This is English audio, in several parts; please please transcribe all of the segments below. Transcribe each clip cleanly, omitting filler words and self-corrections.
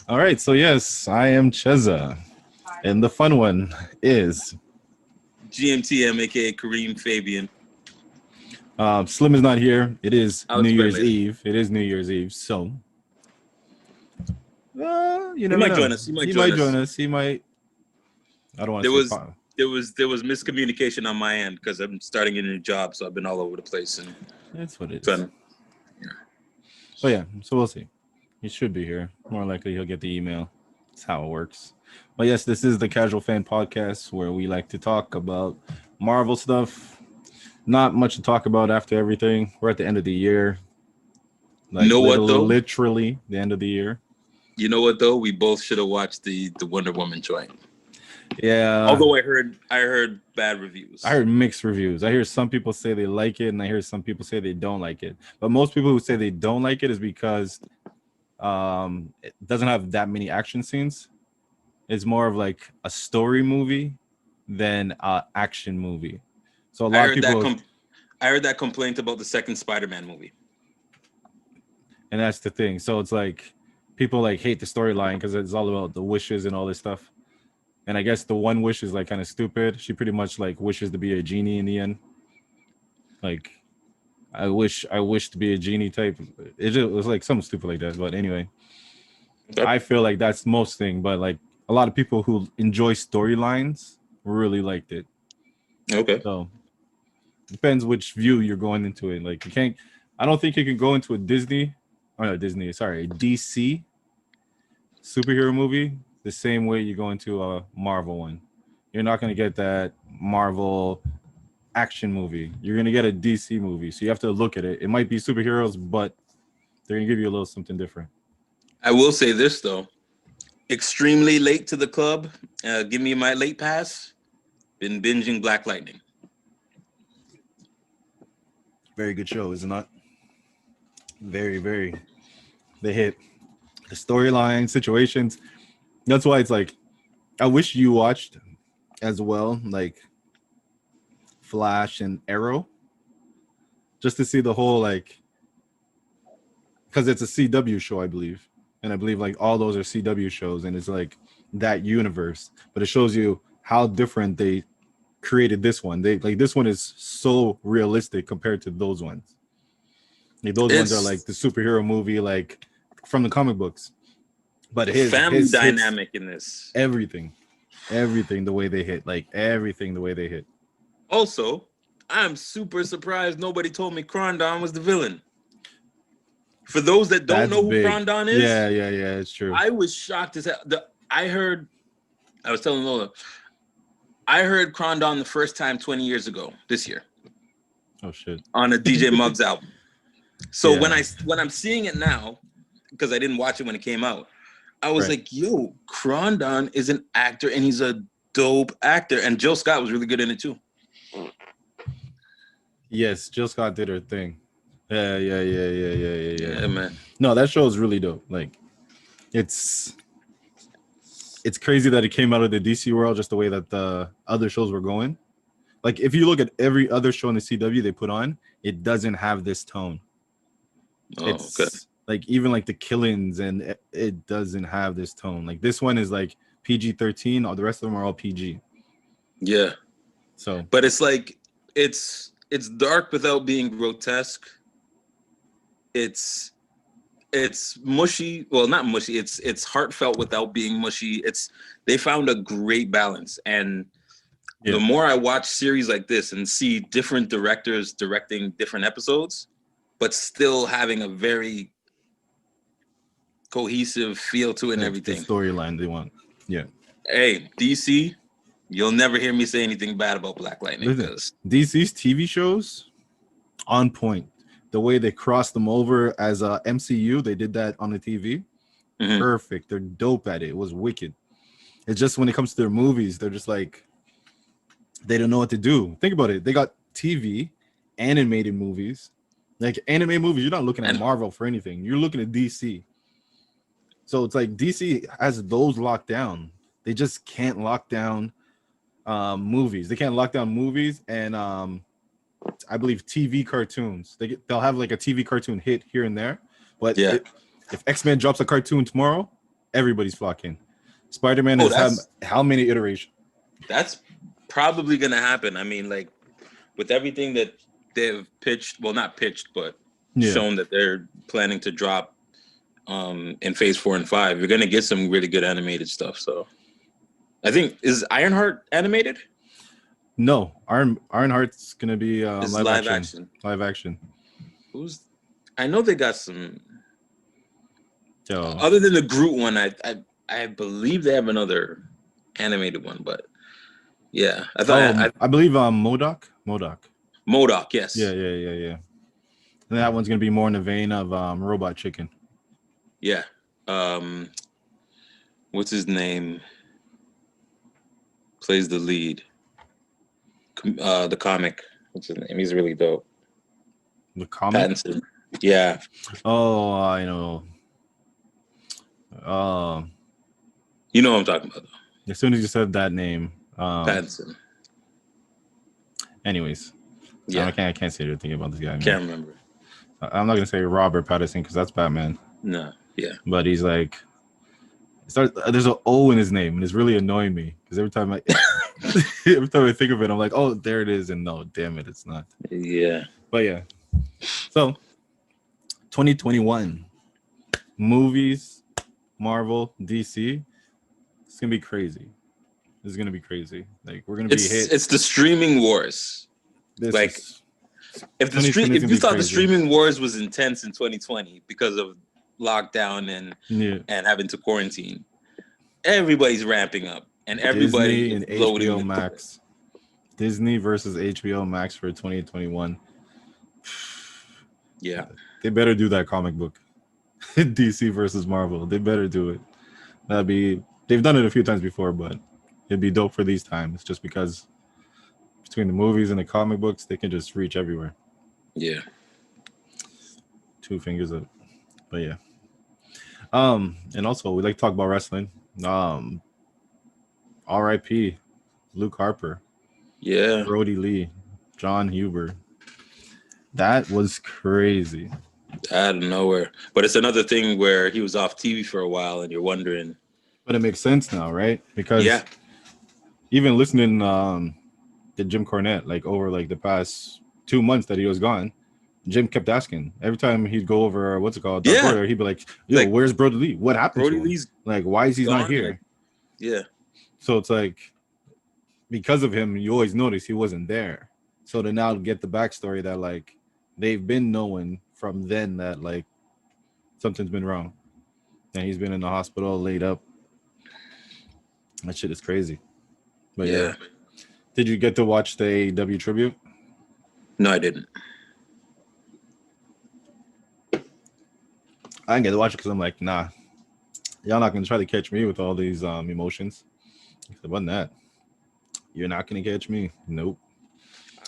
All right, so yes, I am Chezza, and the fun one is GMTM, aka Kareem Fabian. Slim is not here. It is I'll New explain Year's later. Eve. It is New Year's Eve, so you He never might know. join us. He might He join might us. join us. He might. I don't want There to say. was there was miscommunication on my end because I'm starting a new job, so I've been all over the place and That's what it is. trying to. But yeah, so we'll see. He should be here. More likely, he'll get the email. That's how it works. But yes, this is the Casual Fan Podcast where we like to talk about Marvel stuff. Not much to talk about after everything. We're at the end of the year. You know what though? Literally the end of the year. You know what though? We both should have watched the Wonder Woman joint. Yeah. Although I heard bad reviews. I heard mixed reviews. I hear some people say they like it, and I hear some people say they don't like it. But most people who say they don't like it is because it doesn't have that many action scenes. It's more of like a story movie than an action movie. So a lot of people. I heard that complaint about the second Spider-Man movie. And that's the thing. So it's like people like hate the storyline because it's all about the wishes and all this stuff. And I guess the one wish is like kind of stupid. She pretty much like wishes to be a genie in the end. Like, I wish to be a genie type. It was like something stupid like that. But anyway, I feel like that's most thing. But like a lot of people who enjoy storylines really liked it. Okay. So depends which view you're going into it. Like I don't think you can go into a DC superhero movie the same way you go into a Marvel one. You're not going to get that Marvel action movie. You're going to get a DC movie. So you have to look at it. It might be superheroes, but they're going to give you a little something different. I will say this, though. Extremely late to the club. Give me my late pass. Been binging Black Lightning. Very good show, is it not? Very, very. They hit the storyline, situations. That's why it's like, I wish you watched as well, like Flash and Arrow, just to see the whole, like, because it's a CW show, I believe. And I believe like all those are CW shows, and it's like that universe. But it shows you how different they created this one. This one is so realistic compared to those ones. Like those ones are like the superhero movie, like from the comic books. But his family dynamic hits, in this, everything the way they hit, like everything the way they hit. Also, I'm super surprised nobody told me Krondon was the villain. For those that don't know who Krondon is, yeah, it's true. I was shocked as hell. I was telling Lola, I heard Krondon the first time 20 years ago, this year. Oh shit! On a DJ Muggs album. So when I'm seeing it now, because I didn't watch it when it came out, I was like, yo, Krondon is an actor and he's a dope actor. And Jill Scott was really good in it too. Yes, Jill Scott did her thing. Yeah, man. No, that show is really dope. Like, it's crazy that it came out of the DC world just the way that the other shows were going. Like, if you look at every other show in the CW they put on, it doesn't have this tone. Okay. Like even like the killings, and it doesn't have this tone. Like this one is like PG-13. All the rest of them are all PG. Yeah. So, but it's like it's dark without being grotesque. It's mushy. Well, not mushy. It's heartfelt without being mushy. They found a great balance. And the more I watch series like this and see different directors directing different episodes, but still having a very cohesive feel to it and everything. The storyline they want. Yeah. Hey, DC, you'll never hear me say anything bad about Black Lightning. Because DC's TV shows, on point. The way they crossed them over as a MCU, they did that on the TV. Mm-hmm. Perfect. They're dope at it. It was wicked. It's just when it comes to their movies, they're just like, they don't know what to do. Think about it. They got TV, animated movies. Like animated movies, you're not looking at Marvel for anything. You're looking at DC. So it's like DC has those locked down. They just can't lock down movies. They can't lock down movies and I believe TV cartoons. They'll have like a TV cartoon hit here and there. But if X-Men drops a cartoon tomorrow, everybody's flocking. Spider-Man Oh, has had how many iterations? That's probably gonna happen. I mean, like with everything that they've pitched, well, not pitched, but shown that they're planning to drop in phase 4 and 5, you're gonna get some really good animated stuff. So I think, is Ironheart animated? No, Ironheart's gonna be live action. Live action. I know they got some. So, other than the Groot one, I believe they have another animated one, but yeah, I thought I believe MODOK. MODOK, yes. Yeah. And that one's gonna be more in the vein of Robot Chicken. Yeah. What's his name? Plays the lead. The comic. What's his name? He's really dope. The comic? Pattinson. Yeah. Oh, I know. You know what I'm talking about, though. As soon as you said that name. Pattinson. Anyways. Yeah. I can't say anything about this guy. Man. Can't remember. I'm not gonna say Robert Pattinson because that's Batman. No. Yeah. But he's like, there's an O in his name, and it's really annoying me because every time I think of it, I'm like, oh, there it is, and no, damn it, it's not. Yeah. But yeah. So 2021 movies, Marvel, DC, it's gonna be crazy. It's gonna be crazy. Like we're gonna be hit. It's the streaming wars. If you thought the streaming wars was intense in 2020 because of lockdown and having to quarantine, everybody's ramping up and everybody Disney and HBO Max. Disney versus HBO Max for 2021. Yeah, they better do that comic book. DC versus Marvel. They better do it. They've done it a few times before, but it'd be dope for these times just because between the movies and the comic books, they can just reach everywhere. Yeah. 2 fingers up. But yeah. And also we like to talk about wrestling. R.I.P. Luke Harper. Yeah. Brodie Lee. John Huber. That was crazy. Out of nowhere. But it's another thing where he was off TV for a while and you're wondering. But it makes sense now, right? Because even listening to Jim Cornette, like over like the past 2 months that he was gone, Jim kept asking every time he'd go over what's it called, Order, he'd be like, "Yo, where's Brodie Lee? What happened Brodie to him? Lee's like, why is he not here?" Yeah. So it's like because of him, you always notice he wasn't there. So to now get the backstory that like they've been knowing from then that like something's been wrong, and he's been in the hospital laid up. That shit is crazy. But yeah. Did you get to watch the AEW tribute? No, I didn't. I didn't get to watch it because I'm like, nah, y'all not gonna try to catch me with all these emotions. It wasn't that. You're not gonna catch me. Nope.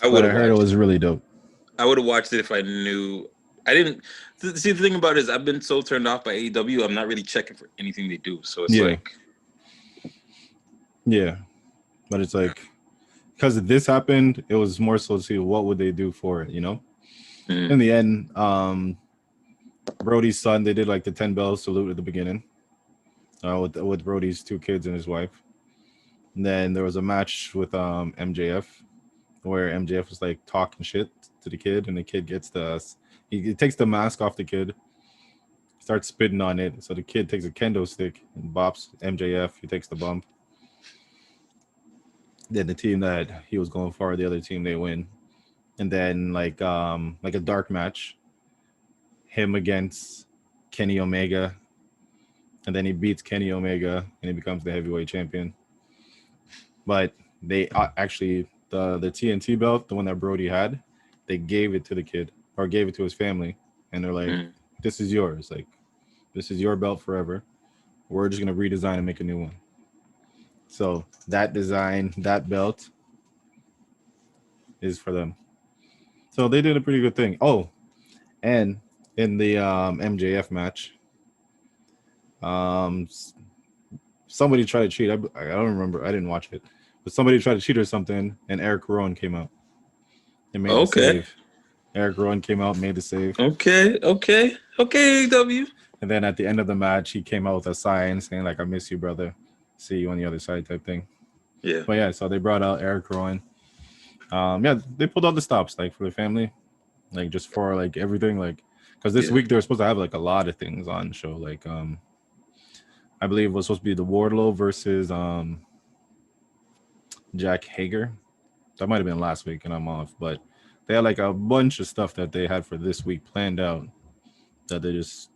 I heard it was really dope. I would have watched it if I knew. I didn't see. The thing about it is I've been so turned off by AEW. I'm not really checking for anything they do. So it's like, but it's like because this happened, it was more so to see what would they do for it. You know, in the end, Brodie's son, they did like the 10 bell salute at the beginning with Brodie's 2 kids and his wife. And then there was a match with MJF where MJF was like talking shit to the kid, and the kid gets he takes the mask off the kid, starts spitting on it. So the kid takes a kendo stick and bops MJF. He takes the bump. Then the team that he was going for, the other team, they win. And then like a dark match, him against Kenny Omega, and then he beats Kenny Omega and he becomes the heavyweight champion. But they actually the TNT belt, the one that Brodie had, they gave it to the kid or gave it to his family, and they're like, "This is yours. Like, this is your belt forever. We're just gonna redesign and make a new one." So that design, that belt, is for them. So they did a pretty good thing. Oh, and in the MJF match, somebody tried to cheat. I don't remember. I didn't watch it, but somebody tried to cheat or something, and Eric Rowan came out and made the save. Eric Rowan came out, made the save. Okay, AEW. And then at the end of the match, he came out with a sign saying like, "I miss you, brother. See you on the other side," type thing. Yeah. But yeah, so they brought out Eric Rowan. Yeah, they pulled out the stops like for the family, like just for like everything, like because this week they were supposed to have like a lot of things on the show. Like I believe it was supposed to be the Wardlow versus Jack Hager. That might have been last week, and I'm off. But they had like a bunch of stuff that they had for this week planned out that they just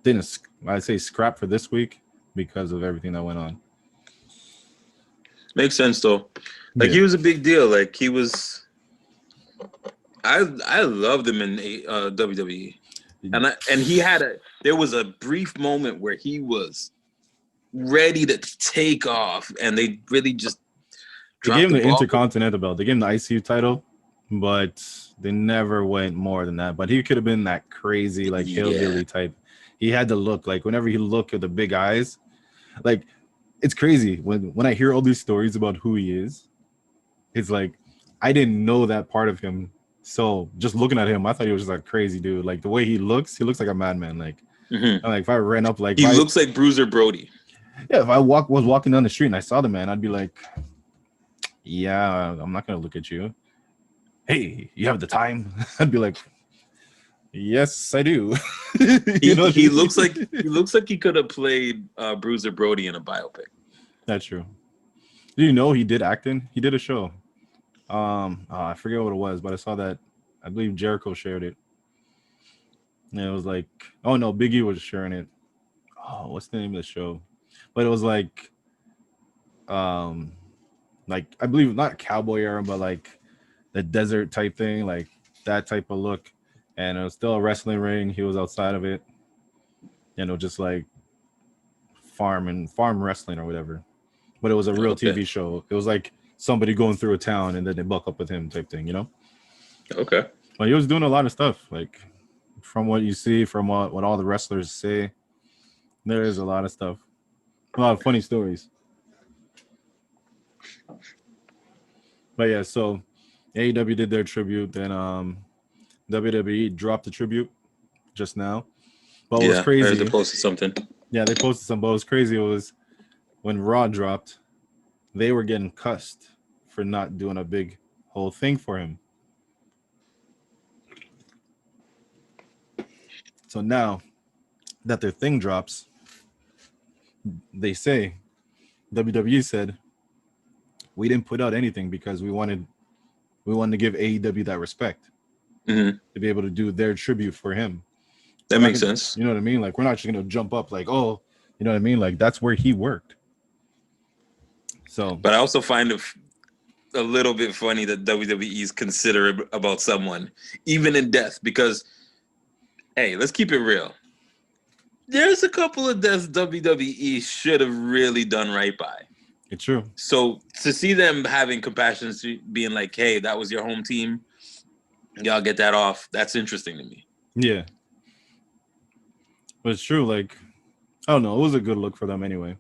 didn't. I'd say scrap for this week because of everything that went on. Makes sense though. Like he was a big deal. Like he was. I loved him in WWE, and he had there was a brief moment where he was ready to take off, and they really just they gave him the ball. Intercontinental belt. They gave him the ICU title, but they never went more than that. But he could have been that crazy like hillbilly type. He had the look like whenever he looked at the big eyes, like it's crazy when I hear all these stories about who he is. It's like I didn't know that part of him. So just looking at him, I thought he was just like crazy dude. Like the way he looks like a madman. Like, like if I ran up, like he looks like Bruiser Brody. Yeah, if I was walking down the street and I saw the man, I'd be like, yeah, I'm not gonna look at you. Hey, you have the time? I'd be like, yes, I do. He looks like he could have played Bruiser Brody in a biopic. That's true. Do you know he did acting? He did a show. I forget what it was, but I saw that. I believe Jericho shared it. And it was like, oh no, Biggie was sharing it. Oh, what's the name of the show? But it was like I believe not cowboy era, but like the desert type thing, like that type of look. And it was still a wrestling ring. He was outside of it, just like farm wrestling or whatever. But it was a real TV show. It was like somebody going through a town and then they buck up with him type thing, Okay. But he was doing a lot of stuff, like from what you see, from what all the wrestlers say, there is a lot of stuff. A lot of funny stories. But yeah, so AEW did their tribute, then WWE dropped the tribute just now. But it was crazy. I heard they posted something. Yeah, they posted some, but what was crazy was when Raw dropped, they were getting cussed for not doing a big whole thing for him. So now that their thing drops, they say, WWE said, we didn't put out anything because we wanted to give AEW that respect to be able to do their tribute for him. That makes sense. You know what I mean? Like we're not just gonna jump up like, oh, you know what I mean? Like that's where he worked. So, but I also find it a little bit funny that WWE is considerate about someone, even in death, because, hey, let's keep it real. There's a couple of deaths WWE should have really done right by. It's true. So to see them having compassion, being like, hey, that was your home team, y'all get that off, that's interesting to me. Yeah. But it's true, like, I don't know, it was a good look for them anyway.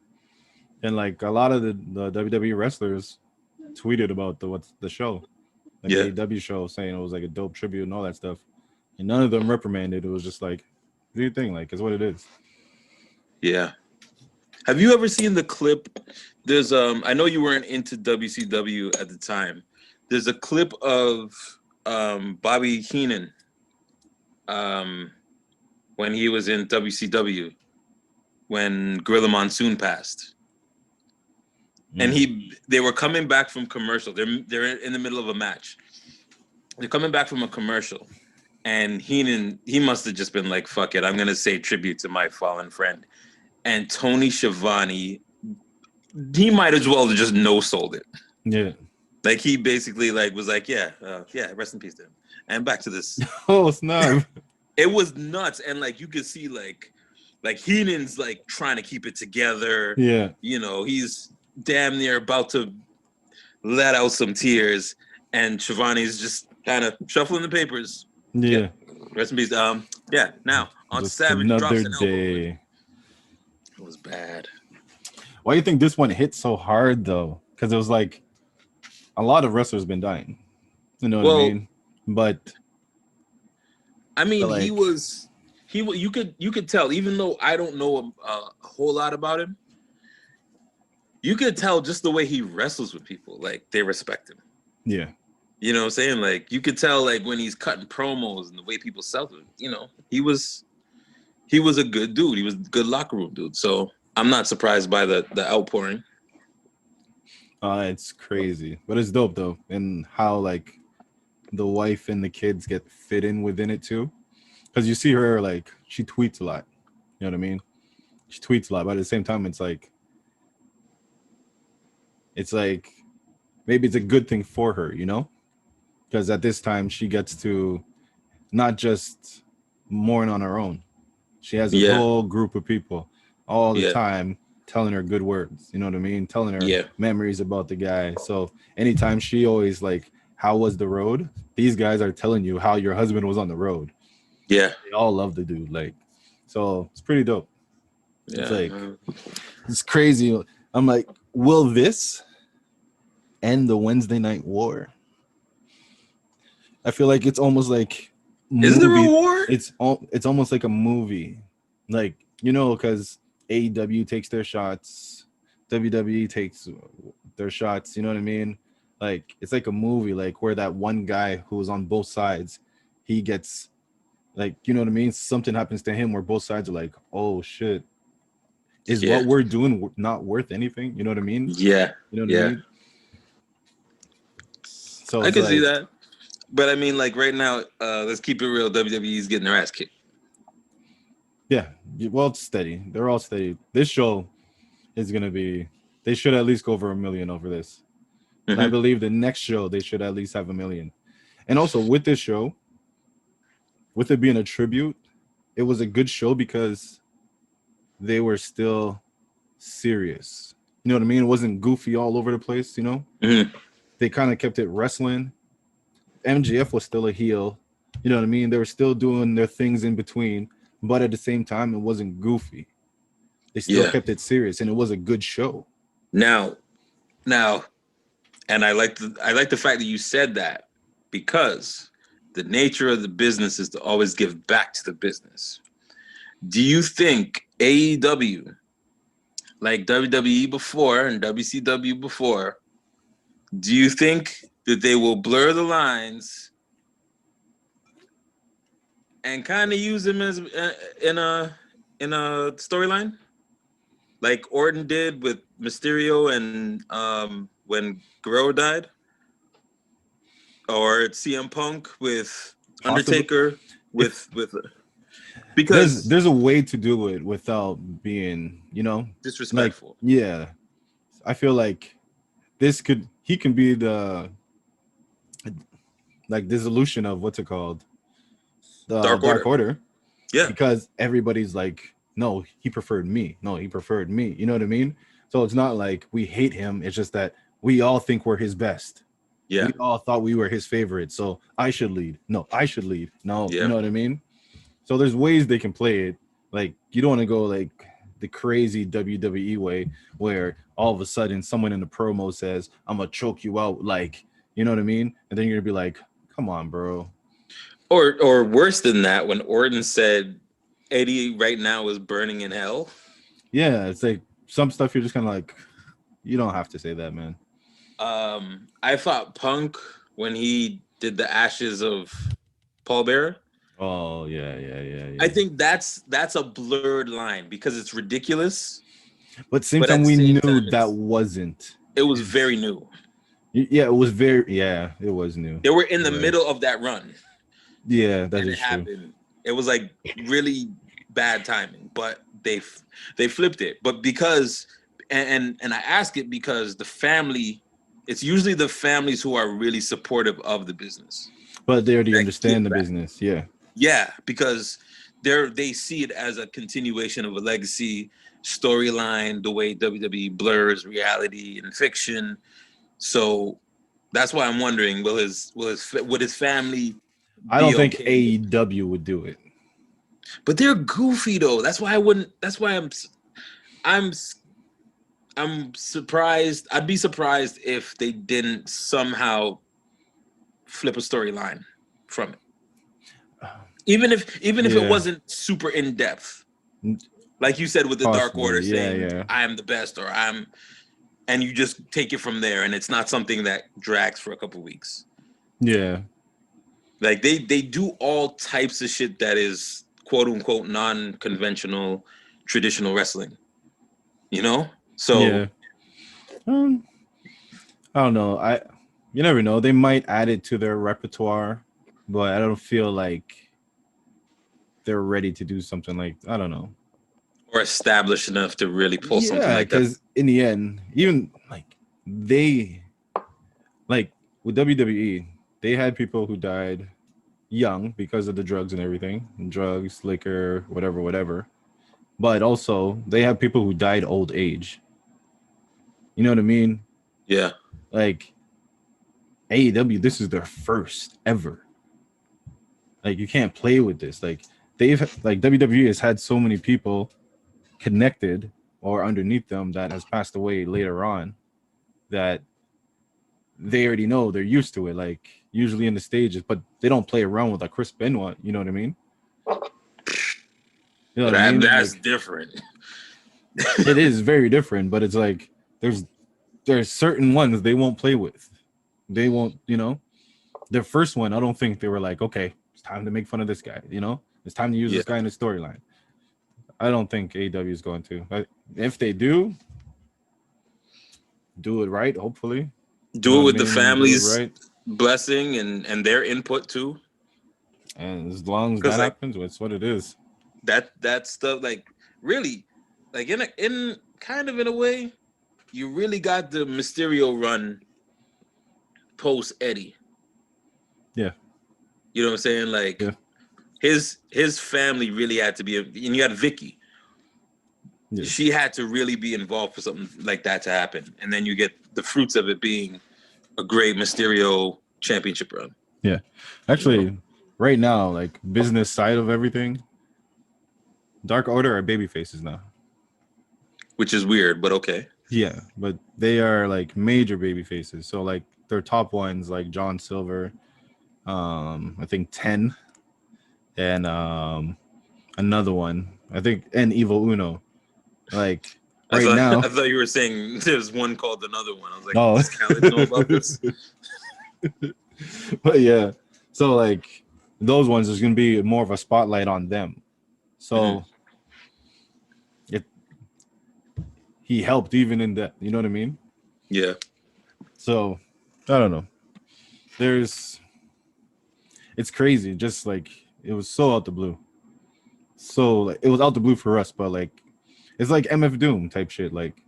And like a lot of the WWE wrestlers tweeted about the show, like the AEW show, saying it was like a dope tribute and all that stuff. And none of them reprimanded. It was just like, do your thing, like it's what it is. Yeah. Have you ever seen the clip? There's I know you weren't into WCW at the time. There's a clip of Bobby Heenan when he was in WCW when Gorilla Monsoon passed. And they were coming back from commercial. They're in the middle of a match. They're coming back from a commercial. And Heenan, he must have just been like, fuck it, I'm going to say tribute to my fallen friend. And Tony Schiavone, he might as well have just no-sold it. Yeah. Like, he basically like was like, yeah, rest in peace to him. And back to this. Oh, snap. It was nuts. And, like, you could see, like Heenan's, like, trying to keep it together. Yeah. You know, he's damn near about to let out some tears. And Schiavone's just kind of shuffling the papers. Yeah. Rest in peace. Yeah, now, on just Savage. Another day. It was bad. Why do you think this one hit so hard, though? Because it was like a lot of wrestlers been dying. You know what I mean? But I mean, like, he was you could tell, even though I don't know a whole lot about him, you could tell just the way he wrestles with people, like they respect him. Yeah. You know what I'm saying? Like you could tell, like when he's cutting promos and the way people sell him. You know, he was a good dude. He was a good locker room dude. So I'm not surprised by the outpouring. It's crazy, but it's dope though, and how like the wife and the kids get fit in within it too, because you see her like she tweets a lot. You know what I mean? She tweets a lot, but at the same time, it's like maybe it's a good thing for her, you know, because at this time she gets to not just mourn on her own. She has a whole group of people all the time telling her good words, you know what I mean? Telling her memories about the guy. So anytime she always like, how was the road? These guys are telling you how your husband was on the road. Yeah. They all love the dude. Like, so it's pretty dope. Yeah. It's like, it's crazy. I'm like, will this end the Wednesday Night War? I feel like it's almost like Is there a war? It's almost like a movie. Like, you know, because AEW takes their shots, WWE takes their shots, you know what I mean? Like it's like a movie, like where that one guy who was on both sides, he gets like, you know what I mean? Something happens to him where both sides are like, oh shit. Is what we're doing not worth anything? You know what I mean? Yeah. You know what I mean? So I can see that. But I mean, like right now, let's keep it real. WWE's getting their ass kicked. Yeah, well, it's steady. They're all steady. This show is gonna be. They should at least go over 1 million over this. And I believe the next show they should at least have 1 million. And also with this show, with it being a tribute, it was a good show because they were still serious. You know what I mean? It wasn't goofy all over the place. You know, they kind of kept it wrestling. MJF was still a heel. You know what I mean? They were still doing their things in between, but at the same time, it wasn't goofy. They still kept it serious, and it was a good show. Now, and I like the fact that you said that, because the nature of the business is to always give back to the business. Do you think AEW, like WWE before and WCW before, do you think that they will blur the lines and kind of use them as in a storyline, like Orton did with Mysterio and when Guerrero died, or CM Punk with Undertaker with because there's a way to do it without being, you know, disrespectful. Like, yeah, I feel like he can be the like dissolution of what's it called, the Dark Order. Yeah, because everybody's like, no, he preferred me. No, he preferred me. You know what I mean? So it's not like we hate him. It's just that we all think we're his best. Yeah. We all thought we were his favorite. So I should lead. No, I should lead. No, you know what I mean? So there's ways they can play it. Like you don't want to go like the crazy WWE way where all of a sudden someone in the promo says, I'm gonna choke you out, like, you know what I mean? And then you're gonna be like, come on, bro. Or worse than that, when Orton said Eddie right now is burning in hell. Yeah, it's like some stuff you're just kind of like, you don't have to say that, man. I thought Punk, when he did the ashes of Paul Bearer. Oh yeah. I think that's a blurred line because it's ridiculous. But same time, we knew that wasn't. It was very new. Yeah, it was very. Yeah, it was new. They were in the middle of that run. Yeah, that is true. Happened. It was like really bad timing, but they flipped it. But because and I ask it because the family, it's usually the families who are really supportive of the business. But they already understand the business. Yeah. Yeah, because they see it as a continuation of a legacy storyline, the way WWE blurs reality and fiction. So that's why I'm wondering, would his family? I don't think AEW would do it. But they're goofy though. That's why I wouldn't. That's why I'm surprised. I'd be surprised if they didn't somehow flip a storyline from it. Even if Yeah. it wasn't super in depth, like you said with the Dark Possibly, Order yeah, saying yeah. I am the best, or and you just take it from there, and it's not something that drags for a couple weeks. Yeah. Like they do all types of shit that is quote unquote non-conventional traditional wrestling. You know? So Yeah. I don't know. You never know. They might add it to their repertoire, but I don't feel like they're ready to do something like, I don't know. or established enough to really pull something Yeah, like that. because in the end, even like with WWE, they had people who died young because of the drugs and everything, drugs, liquor, whatever. But also, they have people who died old age. You know what I mean? Yeah. Like AEW, this is their first ever. Like you can't play with this. Like WWE has had so many people connected or underneath them that has passed away later on that they already know, they're used to it. Like usually in the stages, but they don't play around with like Chris Benoit. You know what I mean? You know what I mean? That's Like, different. it is very different, but it's like there's certain ones they won't play with. They won't, their first one, I don't think they were like, okay, it's time to make fun of this guy, it's time to use this guy in the storyline. I don't think AEW is going to. But if they do it right, hopefully. Do it with the Do it family's right. blessing and their input too. And as long as that happens, it's what it is. That stuff, like really, like in kind of in a way, you really got the Mysterio run post Eddie. Yeah. You know what I'm saying? Like his family really had to be, and you had Vicky. Yeah. She had to really be involved for something like that to happen, and then you get the fruits of it being a great Mysterio championship run. Yeah, actually, right now, like business side of everything, Dark Order are baby faces now, which is weird, but okay. Yeah, but they are like major baby faces. So like their top ones, like John Silver, I think 10, and another one, I think, and Evil Uno. Like now, I thought you were saying there's one called another one. I was like, oh. Does Khaled know about this? But yeah, so like those ones, there's gonna be more of a spotlight on them. So he helped even in that, you know what I mean? Yeah. So I don't know. It's crazy. Just like it was so out the blue. So like, it was out the blue for us, but like it's like MF Doom type shit. Like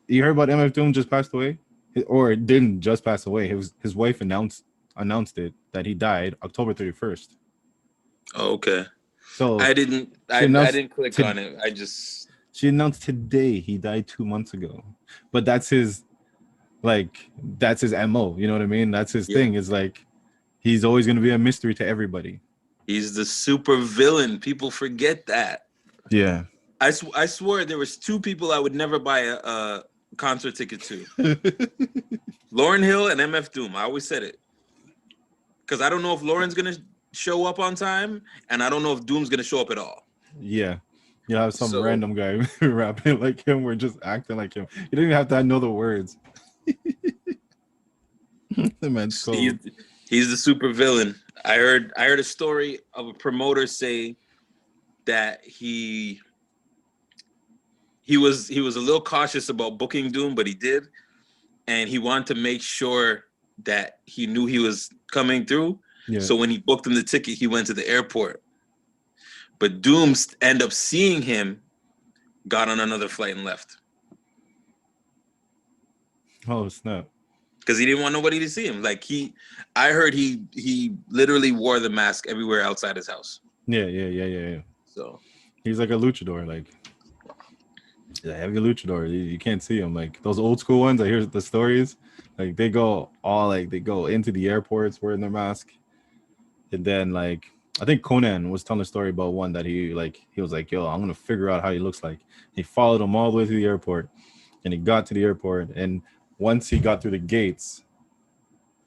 you heard about MF Doom just passed away, or it didn't just pass away. His wife announced it that he died October 31st. Oh, okay. So I didn't click on it. She announced today he died 2 months ago. But that's his MO, you know what I mean? That's his thing. Is like he's always going to be a mystery to everybody. He's the super villain. People forget that. Yeah. I swore there was 2 people I would never buy a concert ticket to. Lauryn Hill and MF Doom. I always said it. Because I don't know if Lauren's going to show up on time, and I don't know if Doom's going to show up at all. Yeah. You have some random guy rapping like him or just acting like him. You don't even have to know the words. The man's cold. He's the super villain. I heard a story of a promoter say that he was a little cautious about booking Doom, but he did, and he wanted to make sure that he knew he was coming through. Yeah. So when he booked him the ticket, he went to the airport. But Doom ended up seeing him, got on another flight and left. Oh snap! Because he didn't want nobody to see him. Like I heard he literally wore the mask everywhere outside his house. Yeah. So he's like a luchador, like a heavy luchador. You can't see him. Like those old school ones, I hear the stories. Like they go into the airports wearing their mask, and then like I think Conan was telling a story about one that he was like, yo, I'm gonna figure out how he looks like. He followed him all the way to the airport, and he got to the airport, and once he got through the gates,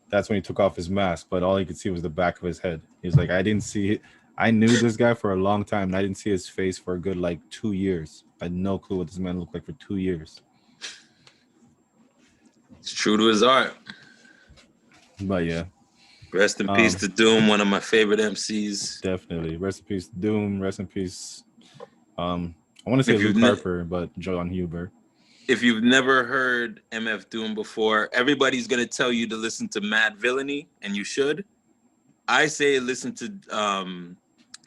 That's when he took off his mask, but all he could see was the back of his head. He's like, I didn't see it. I knew this guy for a long time, and I didn't see his face for a good 2 years. I had no clue what this man looked like for 2 years. It's true to his art. But yeah. Rest in peace to Doom, one of my favorite MCs. Definitely. Rest in peace, Doom. Rest in peace. I want to say Luke Harper, but John Huber. If you've never heard MF Doom before, everybody's going to tell you to listen to Mad Villainy, and you should. I say listen to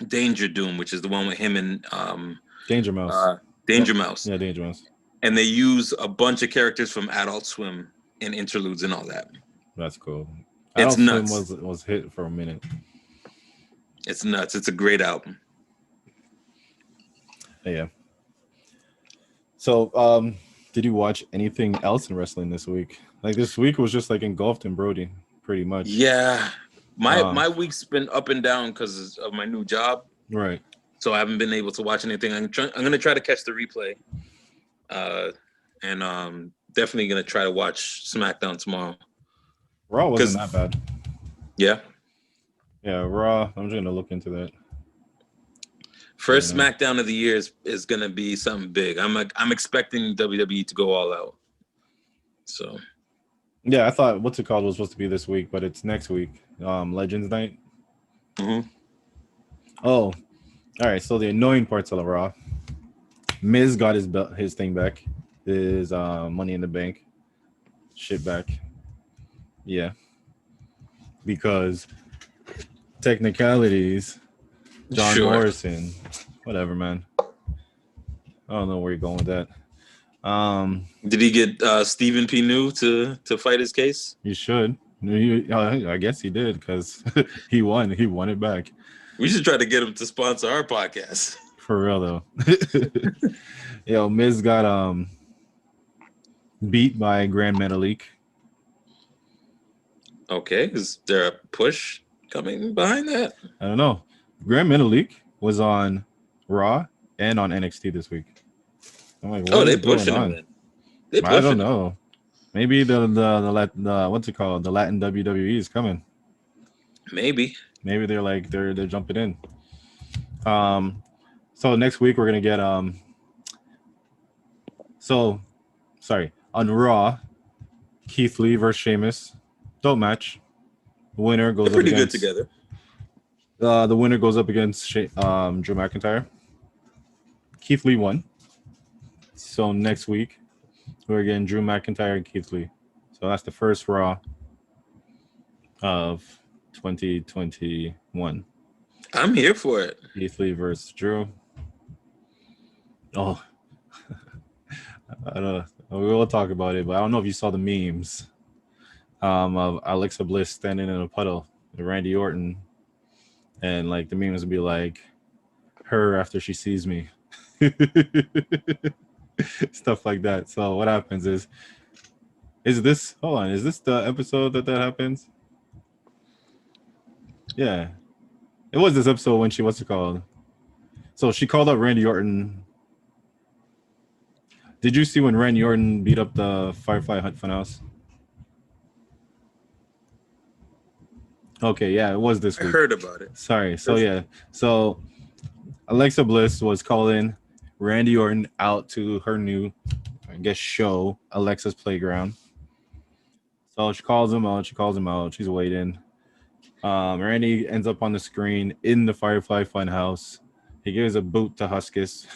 Danger Doom, which is the one with him and Danger Mouse. Danger Mouse. Yeah, Danger Mouse. And they use a bunch of characters from Adult Swim in interludes and all that. That's cool. It's Adult nuts. Swim was hit for a minute. It's nuts. It's a great album. Yeah. So, did you watch anything else in wrestling this week? This week was just engulfed in Brodie, pretty much. Yeah. My week's been up and down because of my new job. Right. So I haven't been able to watch anything. I'm going to try to catch the replay. And definitely going to try to watch SmackDown tomorrow. Raw wasn't that bad. Yeah. Yeah, Raw. I'm just going to look into that. First SmackDown of the year is going to be something big. I'm expecting WWE to go all out. So. Yeah, I thought what's it called was supposed to be this week, but it's next week. Legends Night. Mm-hmm. Oh, all right. So the annoying parts of the Raw. Miz got his thing back, his Money in the Bank shit back. Yeah, because technicalities. John Morrison, whatever, man. I don't know where you're going with that. Did he get Stephen P. New to fight his case? You should. I guess he did because he won. He won it back. We should try to get him to sponsor our podcast. For real though. Yo, Miz got beat by Grand Metalik. Okay, is there a push coming behind that? I don't know. Grand Metalik was on Raw and on NXT this week. I'm like, what is going on? I don't know. Maybe the what's it called? The Latin WWE is coming. Maybe they're jumping in. So next week we're gonna get on Raw, Keith Lee versus Sheamus. Dope match. The winner goes They're up against good together. The winner goes up against Drew McIntyre. Keith Lee won. So next week we're getting Drew McIntyre and Keith Lee. So that's the first Raw of 2021. I'm here for it. Keith Lee versus Drew. Oh, I don't know. We will talk about it, but I don't know if you saw the memes of Alexa Bliss standing in a puddle with Randy Orton, and the memes would be like, her after she sees me. Stuff like that. So what happens is this the episode that happens? Yeah. It was this episode when what's it called? So she called up Randy Orton. Did you see when Randy Orton beat up the Firefly Funhouse? Okay, yeah, it was this week. I heard about it. Sorry. So yeah. So Alexa Bliss was calling Randy Orton out to her new, I guess, show, Alexa's Playground. So she calls him out. She's waiting. Randy ends up on the screen in the Firefly Funhouse. He gives a boot to Huskus.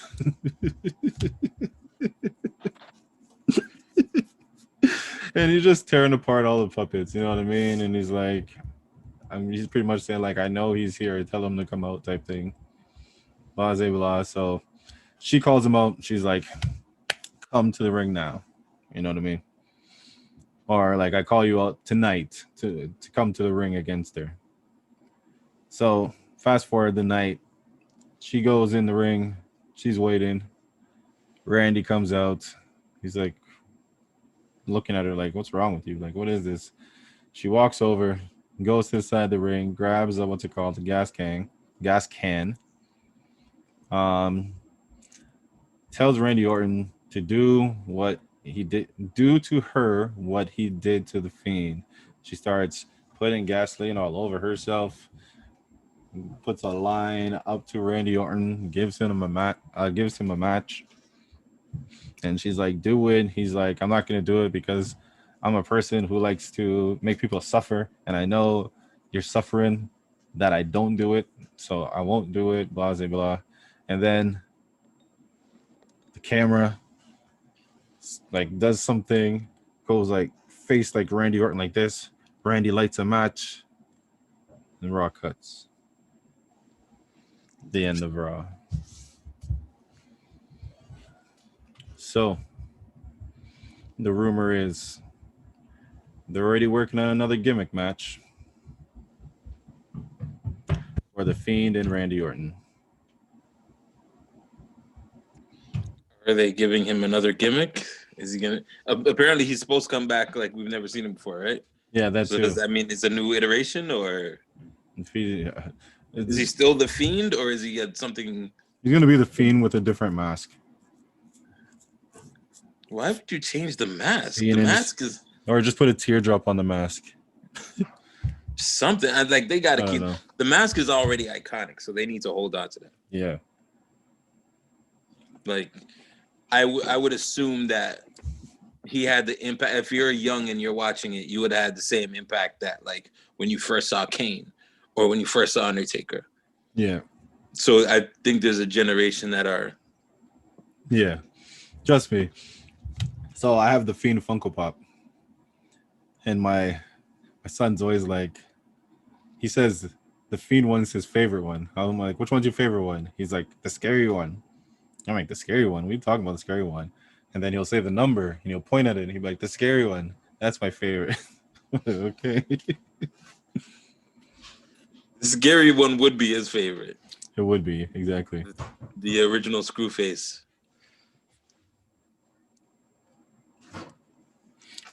And he's just tearing apart all the puppets, you know what I mean? And he's like, he's pretty much saying I know he's here, tell him to come out type thing. Blah, blah, blah. So she calls him out. She's like, come to the ring now. You know what I mean? Or I call you out tonight to come to the ring against her. So fast forward the night. She goes in the ring. She's waiting. Randy comes out. He's looking at her what's wrong with you? What is this? She walks over, goes to the side of the ring, grabs the gas can. Tells Randy Orton to do what he did, do to her what he did to the Fiend. She starts putting gasoline all over herself, puts a line up to Randy Orton, gives him a match, and she's like, "Do it." He's like, "I'm not gonna do it because I'm a person who likes to make people suffer, and I know you're suffering that I don't do it, so I won't do it." Blah blah blah, and then the camera like does something, goes like face like Randy Orton like this. Randy lights a match, and Raw cuts. The end of Raw. So the rumor is they're already working on another gimmick match for the Fiend and Randy Orton. Are they giving him another gimmick? Is he gonna? Apparently, he's supposed to come back like we've never seen him before, right? Yeah, that's so. Does that mean it's a new iteration, or is he still the Fiend, or is he something? He's gonna be the Fiend with a different mask. Why would you change the mask? The mask is, or just put a teardrop on the mask. Something like they gotta keep the mask is already iconic, so they need to hold on to that. Yeah. Like, I would assume that he had the impact. If you're young and you're watching it, you would have had the same impact that like when you first saw Kane or when you first saw Undertaker. Yeah. So I think there's a generation that are. Yeah. Trust me. So I have the Fiend Funko Pop. And my son's always like, he says the Fiend one's his favorite one. I'm like, which one's your favorite one? He's like, the scary one. I'm like, the scary one? We talking about the scary one. And then he'll say the number and he'll point at it and he'll be like, the scary one. That's my favorite. Okay. The scary one would be his favorite. It would be, exactly. The original Screwface.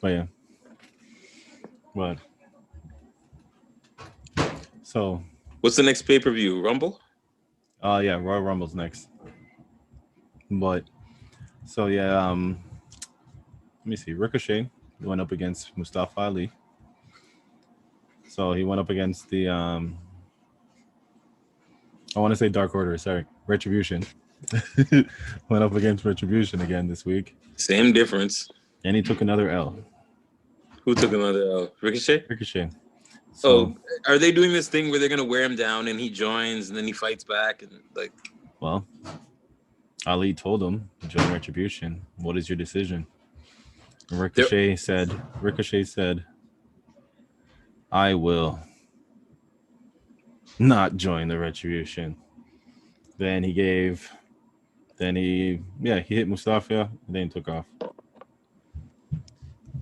But yeah. But so what's the next pay-per-view? Rumble? Yeah, Royal Rumble's next. But so yeah, let me see. Ricochet went up against Mustafa Ali. So he went up against the I want to say Dark Order, sorry, Retribution. Went up against Retribution again this week. Same difference. And he took another L. Who took another L? Ricochet? Ricochet. So, are they doing this thing where they're gonna wear him down and he joins and then he fights back and like? Well, Ali told him to join Retribution. What is your decision? Ricochet said, I will not join the Retribution. Then he hit Mustafa and then took off.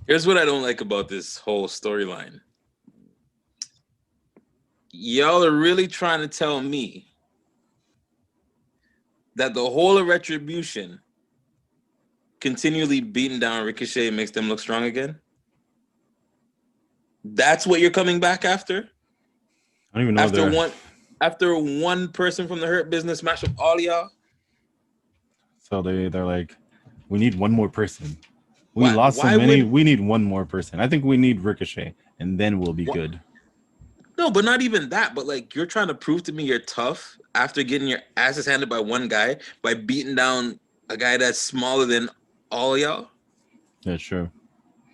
Here's what I don't like about this whole storyline. Y'all are really trying to tell me that the whole of Retribution continually beating down Ricochet makes them look strong again? That's what you're coming back after? I don't even know. After one person from the Hurt Business smash up all y'all? So they're like, we need one more person. We lost so many. We need one more person. I think we need Ricochet, and then we'll be good. No, but not even that. But like, you're trying to prove to me you're tough after getting your asses handed by one guy by beating down a guy that's smaller than all of y'all. That's true.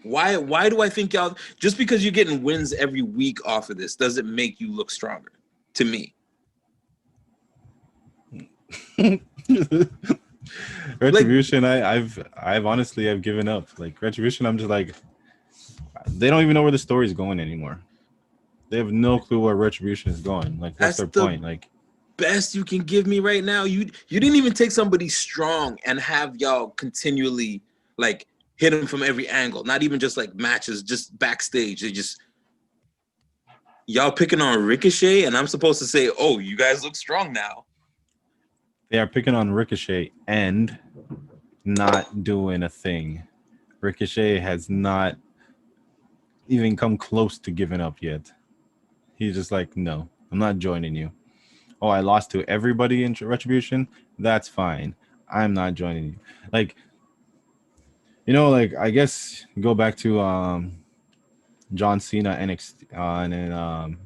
Why do I think y'all just because you're getting wins every week off of this doesn't make you look stronger to me? Retribution, like, I've honestly given up. Like Retribution, I'm just like, they don't even know where the story's going anymore. They have no clue where Retribution is going. Like, what's their point? Like, best you can give me right now. You didn't even take somebody strong and have y'all continually like hit him from every angle. Not even just like matches, just backstage. They just y'all picking on Ricochet, and I'm supposed to say, "Oh, you guys look strong now." They are picking on Ricochet and not doing a thing. Ricochet has not even come close to giving up yet. He's just like, no, I'm not joining you. Oh, I lost to everybody in Retribution? That's fine. I'm not joining you. Like, like, I guess go back to John Cena NXT and then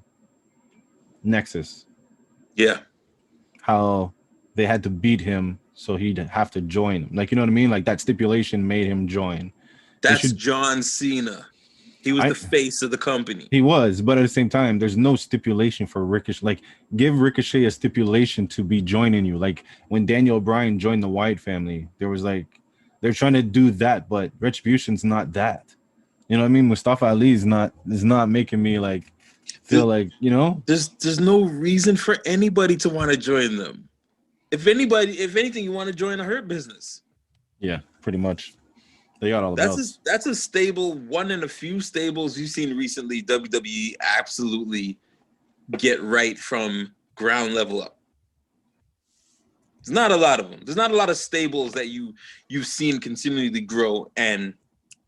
Nexus. Yeah, How they had to beat him so he'd have to join. Like, you know what I mean? Like that stipulation made him join. They that's should. John Cena. He was I the face of the company. He was, but at the same time, there's no stipulation for Ricochet. Like, give Ricochet a stipulation to be joining you. Like when Daniel Bryan joined the Wyatt family, there was like they're trying to do that, but Retribution's not that. You know what I mean? Mustafa Ali is not making me like feel like, you know. There's no reason for anybody to want to join them. If anything, you want to join a Hurt Business. Yeah, pretty much. They got all the belts. That's a stable, one in a few stables you've seen recently. WWE absolutely get right from ground level up. There's not a lot of them. There's not a lot of stables that you've seen continually grow, and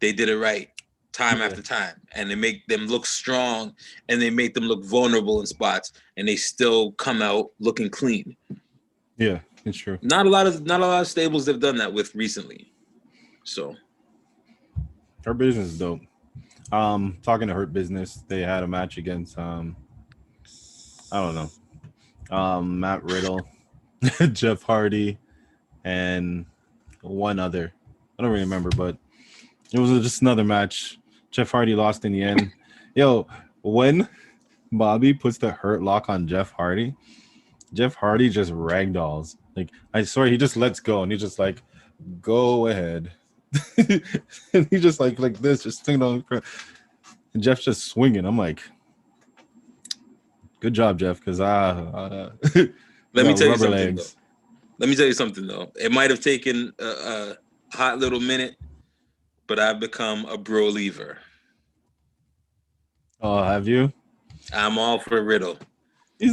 they did it right time after time, and they make them look strong, and they make them look vulnerable in spots, and they still come out looking clean. Yeah, it's true. Not a lot of stables have done that with recently. So Hurt Business is dope. Talking to Hurt Business, they had a match against I don't know, Matt Riddle, Jeff Hardy, and one other. I don't really remember, but it was just another match. Jeff Hardy lost in the end. Yo, when Bobby puts the Hurt Lock on Jeff Hardy just ragdolls. Like, I swear, he just lets go, and he's just like, go ahead. And he just like this, just singing on. And Jeff's just swinging. I'm like, good job, Jeff, because let me tell you something. Let me tell you something though. It might have taken a hot little minute, but I've become a bro lever. Oh, have you? I'm all for Riddle.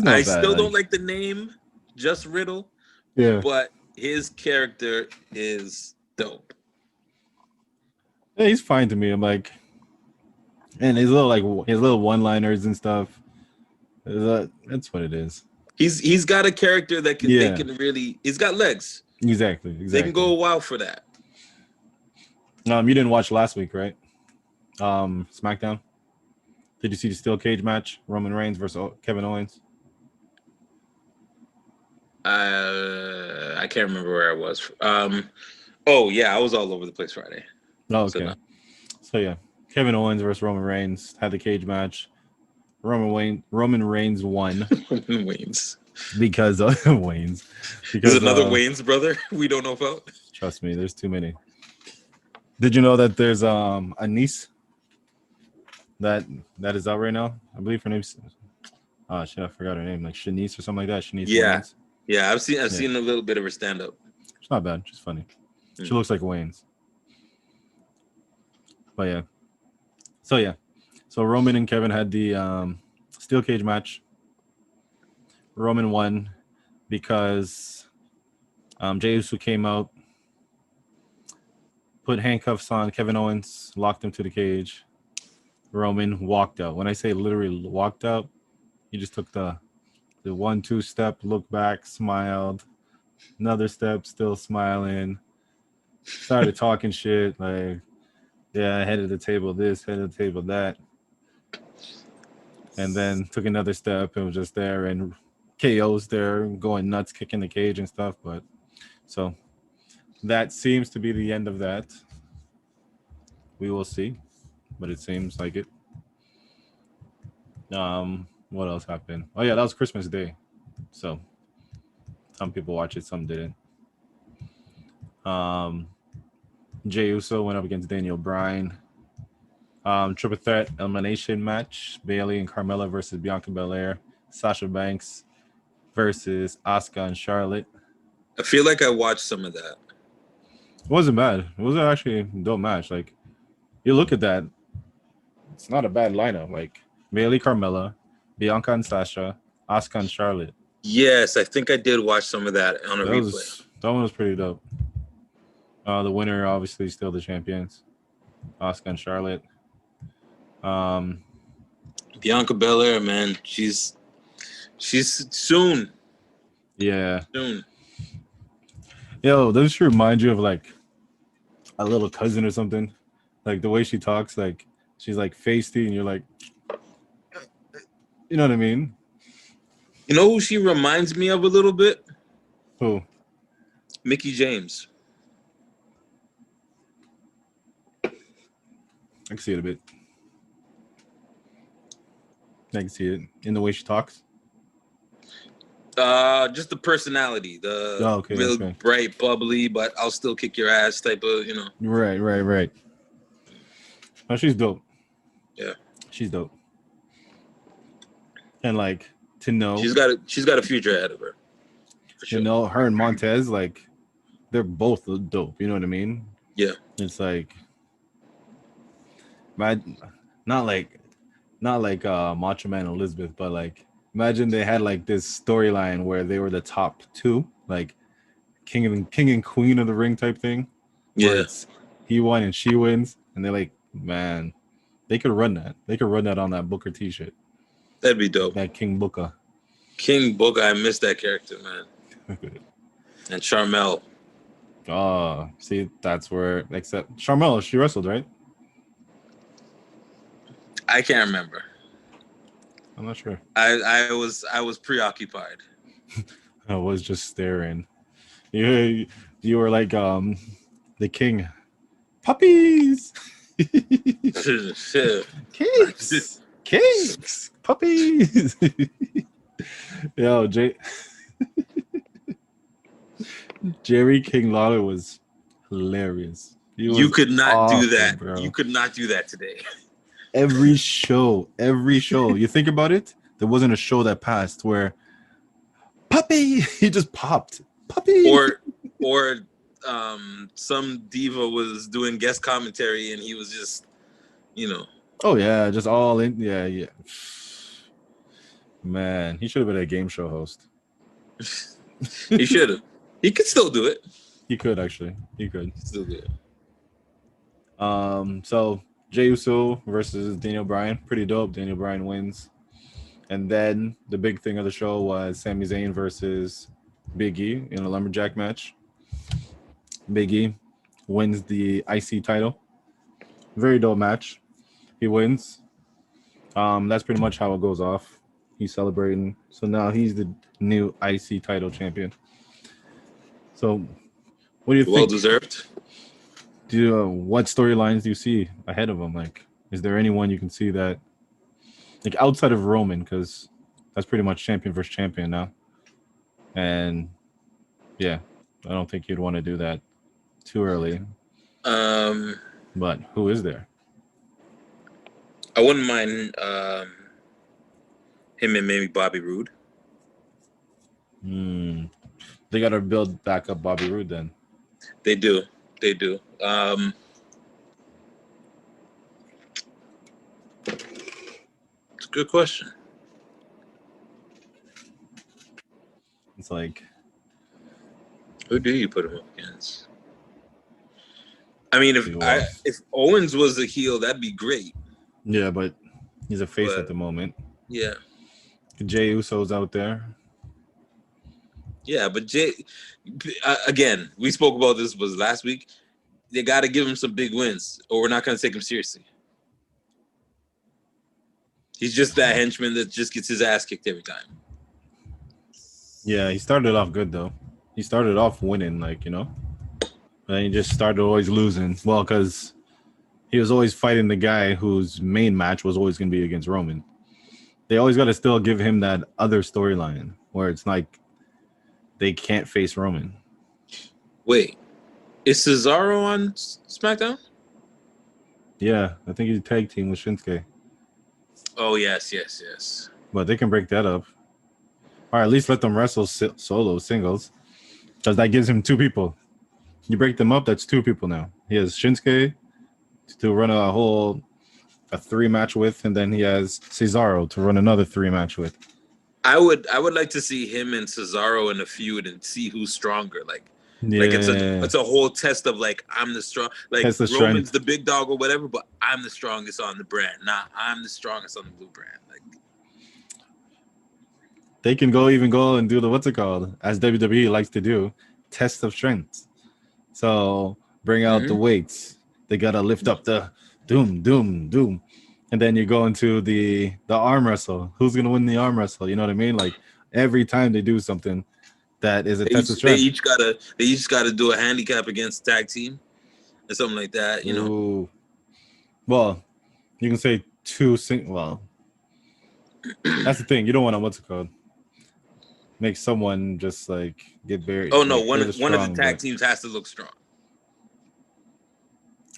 I still don't like the name, just Riddle. Yeah, but his character is dope. Yeah, he's fine to me. I'm like, and his little one-liners and stuff. That's what it is. He's got a character that can they can really. He's got legs. Exactly. They can go a while for that. You didn't watch last week, right? SmackDown. Did you see the steel cage match? Roman Reigns versus Kevin Owens. I can't remember where I was. Oh yeah, I was all over the place Friday. Oh, okay. So yeah, Kevin Owens versus Roman Reigns had the cage match. Roman Reigns won. Roman Reigns. Because of Wayne's. Because there's another Wayne's brother we don't know about. Trust me, there's too many. Did you know that there's a niece that is out right now? I believe her name's I forgot her name, like Shanice or something like that. Shanice. Yeah. Wayne's. Yeah, I've seen a little bit of her stand up. It's not bad, she's funny. She looks like Wayne's. But yeah. So Roman and Kevin had the steel cage match. Roman won because Jey Uso came out, put handcuffs on Kevin Owens, locked him to the cage. Roman walked out. When I say literally walked out, he just took the 1-2 step, looked back, smiled, another step, still smiling, started talking shit like, yeah, head of the table this, head of the table that, and then took another step and was just there, and KO's there going nuts, kicking the cage and stuff. But so that seems to be the end of that. We will see, but it seems like it. What else happened? Oh yeah, that was Christmas Day. So some people watch it, some didn't. Jey Uso went up against Daniel Bryan. Triple threat elimination match: Bayley and Carmella versus Bianca Belair, Sasha Banks versus Asuka and Charlotte. I feel like I watched some of that. It wasn't bad. It was actually a dope match. Like, you look at that, it's not a bad lineup. Like Bayley, Carmella, Bianca and Sasha, Asuka and Charlotte. Yes, I think I did watch some of that on a replay. That one was pretty dope. The winner, obviously, still the champions, Asuka and Charlotte. Bianca Belair, man, she's soon. Yeah. Soon. Yo, doesn't she remind you of like a little cousin or something? Like the way she talks, like she's like feisty, and you're like, you know what I mean? You know who she reminds me of a little bit? Who? Mickie James. I can see it a bit. I can see it in the way she talks. Just the personality, the real bright, bubbly, but I'll still kick your ass type of, you know. Right. Oh, she's dope. Yeah, she's dope. And like to know, she's got a future ahead of her. For sure. You know, her and Montez, like they're both dope. You know what I mean? Yeah. It's like, not like Macho Man Elizabeth, but like imagine they had like this storyline where they were the top two, like king and queen of the ring type thing. Yeah. It's he won and she wins, and they're like, man, they could run that. They could run that on that Booker T shit. That'd be dope. That King Booker. King Booker, I miss that character, man. And Charmel. Oh, see, that's where, except Charmel, she wrestled, right? I can't remember. I'm not sure. I was preoccupied. I was just staring. You were like the king. Puppies. Cakes. Puppies. Yo, Jerry King Lawler was hilarious. You could not do that. Bro. You could not do that today. Every show. You think about it, there wasn't a show that passed where puppy, he just popped. Puppy. Or some diva was doing guest commentary and he was just, you know. Oh yeah, just all in. Yeah. Man, he should have been a game show host. He should have. He could still do it. He could actually. He could still do it. So Jey Uso versus Daniel Bryan, pretty dope. Daniel Bryan wins, and then the big thing of the show was Sami Zayn versus Biggie in a lumberjack match. Biggie wins the IC title. Very dope match. He wins. That's pretty much how it goes off. He's celebrating. So now he's the new IC title champion. So what do you think? Well deserved. What storylines do you see ahead of him? Like, is there anyone you can see that, like, outside of Roman, because that's pretty much champion versus champion now. And yeah, I don't think you'd want to do that too early. But who is there? I wouldn't mind him and maybe Bobby Roode. They got to build back up Bobby Roode then. They do. It's a good question. It's like, who do you put him up against? I mean, if Owens was a heel, that'd be great. Yeah, but he's a face at the moment. Yeah. Jey Uso's out there. Yeah, but Jey, again, we spoke about this was last week. They got to give him some big wins, or we're not going to take him seriously. He's just that henchman that just gets his ass kicked every time. Yeah, he started off good, though. He started off winning, like, you know. And he just started always losing. Well, because he was always fighting the guy whose main match was always going to be against Roman. They always got to still give him that other storyline where it's like they can't face Roman. Wait, is Cesaro on SmackDown? Yeah, I think he's a tag team with Shinsuke. Oh, yes. But they can break that up. Or at least let them wrestle solo, singles. Because that gives him two people. You break them up, that's two people now. He has Shinsuke to run a 3-match with, and then he has Cesaro to run another 3-match with. I would like to see him and Cesaro in a feud and see who's stronger. Like it's a whole test of like I'm the strong, like Roman's the big dog or whatever, but I'm the strongest on the brand. I'm the strongest on the blue brand. Like they can go and do the what's it called, as WWE likes to do, test of strength. So bring out the weights. They gotta lift up the doom. And then you go into the arm wrestle. Who's gonna win the arm wrestle? You know what I mean? Like every time they do something that is a test of They strength. each gotta do a handicap against tag team or something like that. You know. Ooh. Well, you can say well, that's the thing. You don't want to what's it called? Make someone just like get buried. Oh no, Like they're one of the strong, tag but teams has to look strong.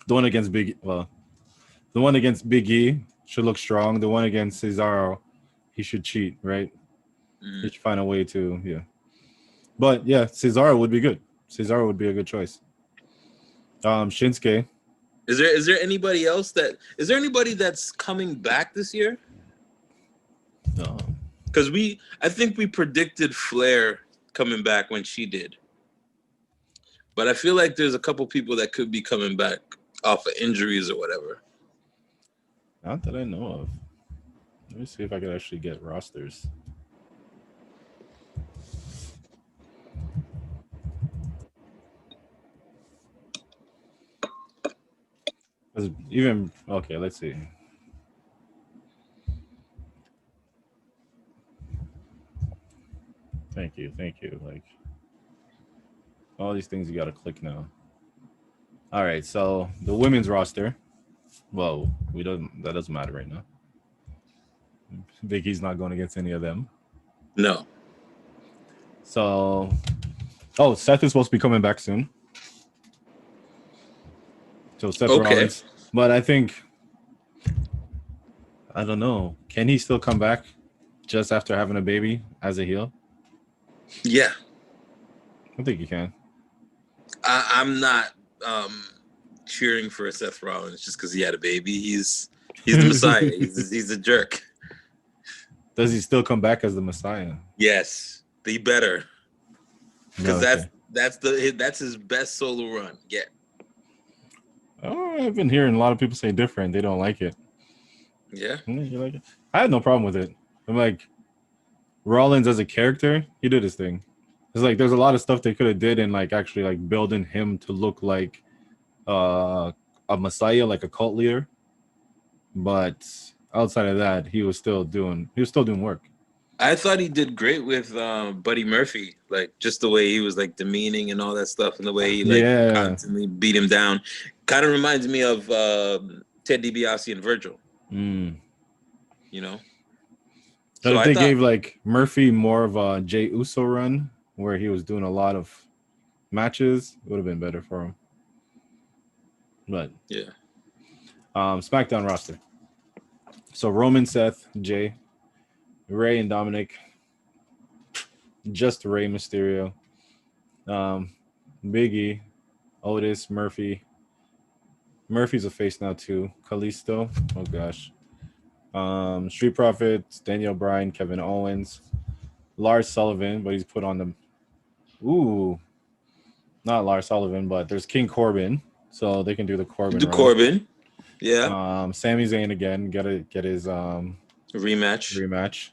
the one against the one against Biggie should look strong. The one against Cesaro, he should cheat, right? Mm. He should find a way to, yeah. But yeah, Cesaro would be good. Cesaro would be a good choice. Shinsuke. Is there anybody else is there anybody that's coming back this year? No. Because I think we predicted Flair coming back when she did. But I feel like there's a couple people that could be coming back off of injuries or whatever. Not that I know of. Let me see if I could actually get rosters. Even okay, let's see. Thank you. Like all these things you gotta click now. All right, so the women's roster. Well, that doesn't matter right now. Vicky's not going against any of them. No. So Seth is supposed to be coming back soon. So Seth Rollins. But I think I don't know. Can he still come back just after having a baby as a heel? Yeah. I think he can. I'm not cheering for Seth Rollins just because he had a baby. He's the Messiah. he's a jerk. Does he still come back as the Messiah? Yes, be better. Because okay. that's his best solo run. Yeah. Oh, I've been hearing a lot of people say different. They don't like it. Yeah. You like it? I had no problem with it. I'm like, Rollins as a character, he did his thing. It's like there's a lot of stuff they could have did in like actually like building him to look like a Messiah, like a cult leader. But outside of that, he was still doing work. I thought he did great with Buddy Murphy, like just the way he was like demeaning and all that stuff, and the way he like constantly beat him down. Kind of reminds me of Ted DiBiase and Virgil. Mm. You know. So if they gave like Murphy more of a Jey Uso run, where he was doing a lot of matches, it would have been better for him. But yeah. Smackdown roster. So Roman, Seth, Jay, Ray, and Dominic. Just Ray Mysterio. Biggie, Otis, Murphy. Murphy's a face now too. Kalisto. Oh gosh. Street Profits, Daniel Bryan, Kevin Owens, Lars Sullivan, but he's put on the not Lars Sullivan, but there's King Corbin, so they can do the Corbin. Corbin, yeah. Sami Zayn again, get his rematch.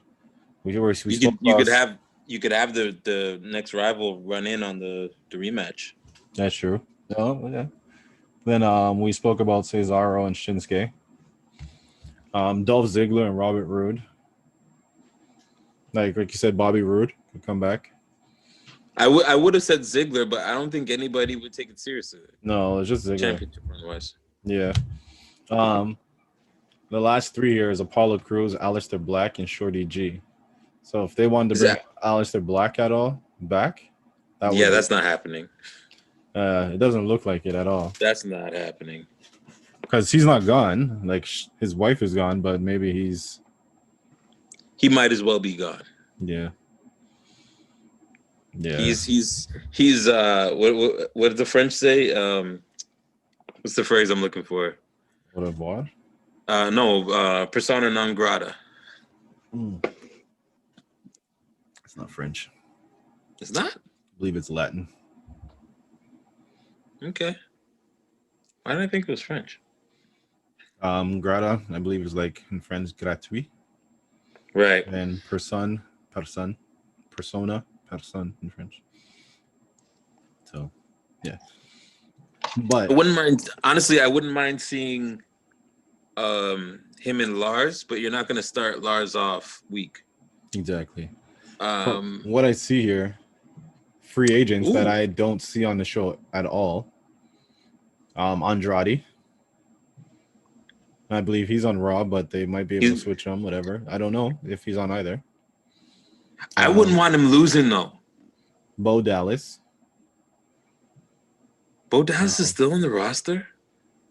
You could have the next rival run in on the rematch. That's true. Oh yeah. Then we spoke about Cesaro and Shinsuke. Dolph Ziggler and Robert Roode. Like you said, Bobby Roode could come back. I would have said Ziggler, but I don't think anybody would take it seriously. No, it's just Ziggler. Championship run-wise. Yeah. The last 3 years, Apollo Crews, Aleister Black, and Shorty G. So if they wanted to bring Aleister Black at all back, that's not happening. It doesn't look like it at all. That's not happening. Because he's not gone. Like his wife is gone, but maybe he might as well be gone. Yeah. Yeah. He's what did the French say? What's the phrase I'm looking for? What of what? Persona non grata. It's not French. It's not? I believe it's Latin. Okay. Why did I think it was French? Grata, I believe is like in French, gratuit. Right. And persona in French. So, yeah. But I wouldn't mind, honestly, I wouldn't mind seeing him and Lars, but you're not going to start Lars off weak. Exactly. What I see here, free agents that I don't see on the show at all. Andrade. I believe he's on Raw, but they might be able to switch him, whatever. I don't know if he's on either. I wouldn't want him losing, though. Bo Dallas. Bo Dallas is still on the roster?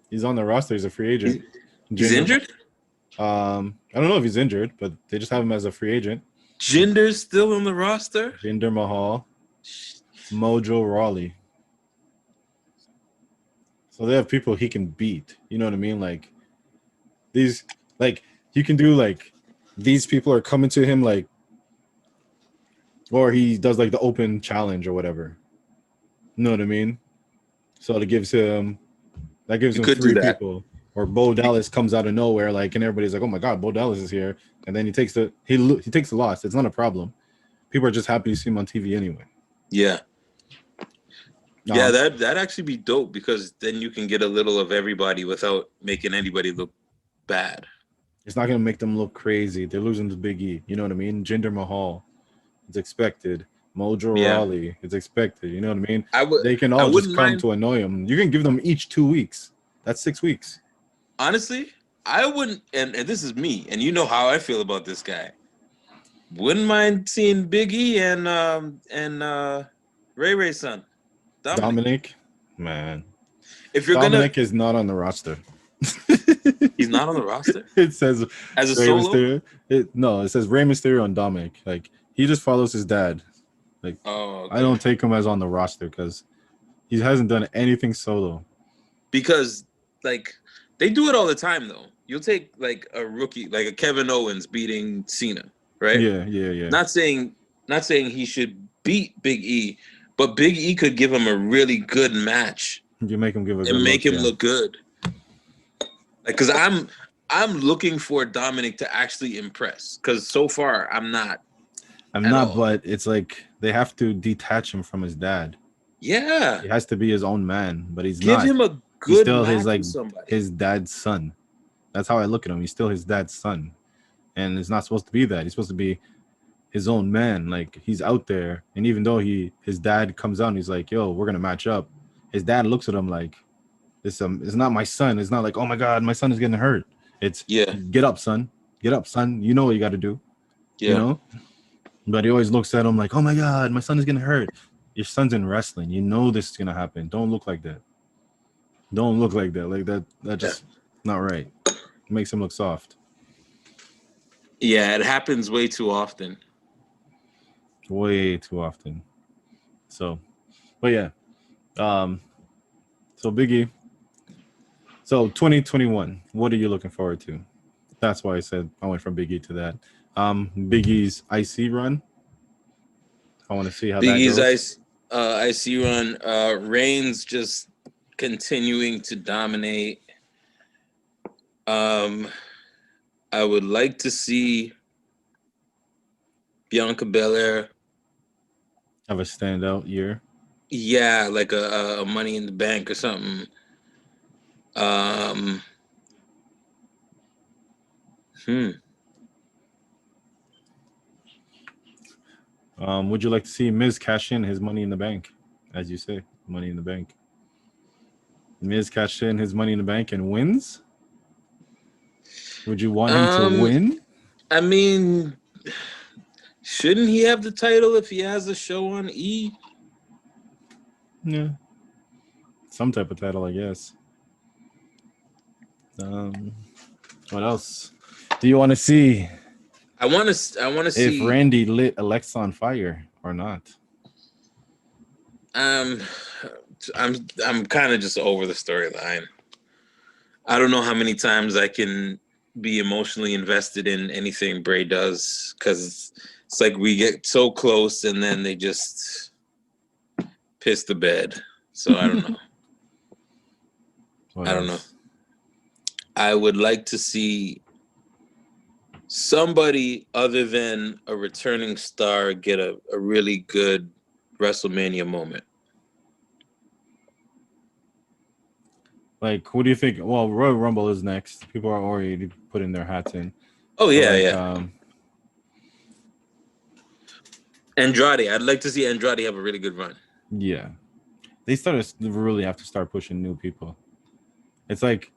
He's on the roster. He's a free agent. He's injured? I don't know if he's injured, but they just have him as a free agent. Jinder's still on the roster? Jinder Mahal. Mojo Rawley. So they have people he can beat. You know what I mean? Like, these, like, you can do, like, these people are coming to him, like, or he does, like, the open challenge or whatever. You know what I mean? So it gives him, that gives him 3 people. Or Bo Dallas comes out of nowhere, like, and everybody's like, "Oh my God, Bo Dallas is here!" And then he takes the loss. It's not a problem. People are just happy to see him on TV anyway. Yeah, yeah, that'd actually be dope because then you can get a little of everybody without making anybody look bad. It's not gonna make them look crazy. They're losing to Biggie. You know what I mean? Jinder Mahal, it's expected. Mojo Rawley, it's expected. You know what I mean? They can all just come to annoy him. You can give them each 2 weeks. That's 6 weeks. Honestly, I wouldn't, and this is me, and you know how I feel about this guy. Wouldn't mind seeing Biggie and Ray Ray's son, Dominic. Man, if you're Dominic is not on the roster. He's not on the roster. It says as a solo. Mysterio. It says Rey Mysterio on Dominic. Like, he just follows his dad. Like, I don't take him as on the roster because he hasn't done anything solo. Because, like, they do it all the time, though. You'll take, like, a rookie, like a Kevin Owens beating Cena, right? Yeah. Not saying he should beat Big E, but Big E could give him a really good match. You make him give a good and make look, him look good. Like, because I'm looking for Dominic to actually impress. Because so far I'm not. But it's like they have to detach him from his dad. Yeah, he has to be his own man, but he's give not. him a good. He's still match his dad's son. That's how I look at him. He's still his dad's son, and it's not supposed to be that. He's supposed to be his own man. Like, he's out there, and even though his dad comes out and he's like, "Yo, we're gonna match up," his dad looks at him like, it's not my son. It's not like, "Oh my God, my son is getting hurt." It's get up, son. Get up, son. You know what you got to do. Yeah. You know. But he always looks at him like, "Oh my God, my son is getting hurt." Your son's in wrestling. You know this is gonna happen. Don't look like that. Don't look like that. Like that. That just not right. It makes him look soft. Yeah, it happens way too often. Way too often. So, but yeah. So Biggie. So 2021. What are you looking forward to? That's why I said I went from Biggie to that. Biggie's IC run. I want to see how Biggie's that goes. IC run. Reigns just continuing to dominate. I would like to see Bianca Belair have a standout year. Yeah, like a Money in the Bank or something. Would you like to see Miz cash in his Money in the Bank, as you say, Money in the Bank? Miz cash in his Money in the Bank and wins. Would you want him to win? I mean, shouldn't he have the title if he has a show on E? Yeah, some type of title, I guess. What else do you want to see? I want to see if Randy lit Alexa on fire or not. I'm kind of just over the storyline. I don't know how many times I can be emotionally invested in anything Bray does, because it's like we get so close and then they just piss the bed. So I don't know. I don't know. I would like to see somebody other than a returning star get a really good WrestleMania moment. Like, what do you think? Well, Royal Rumble is next. People are already putting their hats in. Oh So, yeah, like, yeah. Andrade. I'd like to see Andrade have a really good run. Yeah, they really have to start pushing new people. It's like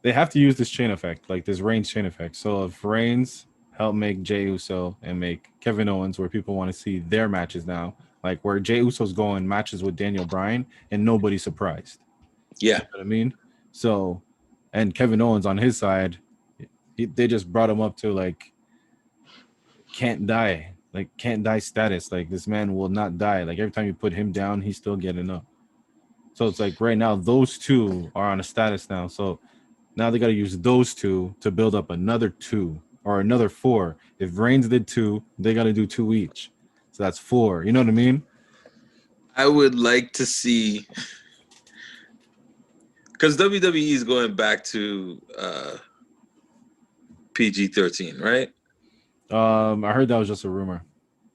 they have to use this chain effect, like this Reigns chain effect. So if Reigns help make Jey Uso and make Kevin Owens, where people want to see their matches now, like where Jey Uso's going matches with Daniel Bryan, and nobody's surprised. Yeah. You know what I mean? So, and Kevin Owens on his side, they just brought him up to like can't die, status. Like this man will not die. Like every time you put him down, he's still getting up. So it's like right now those two are on a status now. So now they got to use those two to build up another two or another four. If Reigns did two, they got to do two each. So that's four. You know what I mean? I would like to see, because WWE is going back to PG-13, right? I heard that was just a rumor.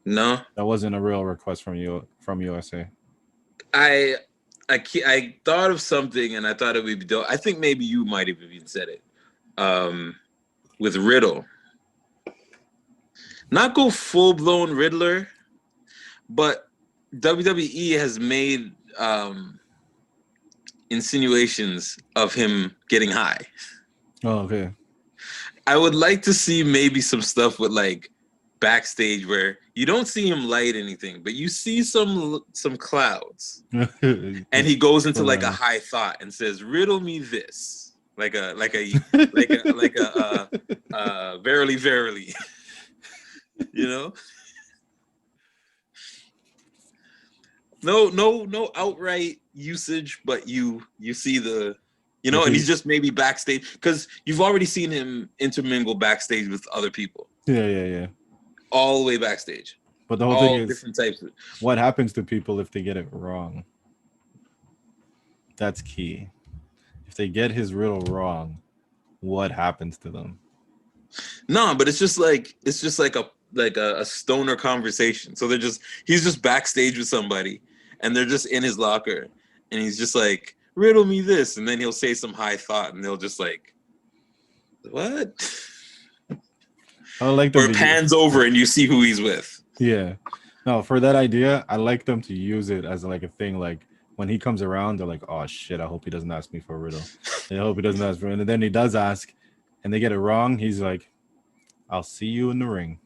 No, That wasn't a real request from USA. I thought of something and I thought it would be dope. I think maybe you might have even said it. With Riddle, not go full blown Riddler, but WWE has made insinuations of him getting high. Oh, okay. I would like to see maybe some stuff with like backstage where you don't see him light anything, but you see some clouds, and he goes into like a high thought and says, "Riddle me this," like a verily, verily, you know. No outright usage, but you see the, you know, and he's just maybe backstage because you've already seen him intermingle backstage with other people. Yeah. All the way backstage. But the whole thing is different types of, what happens to people if they get it wrong. That's key. If they get his riddle wrong, what happens to them? No, but it's just like a stoner conversation. So he's just backstage with somebody and they're just in his locker and he's just like, riddle me this, and then he'll say some high thought and they'll just like, what? I like them. Or it pans over and you see who he's with. Yeah. No, for that idea, I like them to use it as like a thing. Like when he comes around, they're like, oh shit, I hope he doesn't ask me for a riddle. I hope he doesn't ask for it. And then he does ask and they get it wrong. He's like, I'll see you in the ring.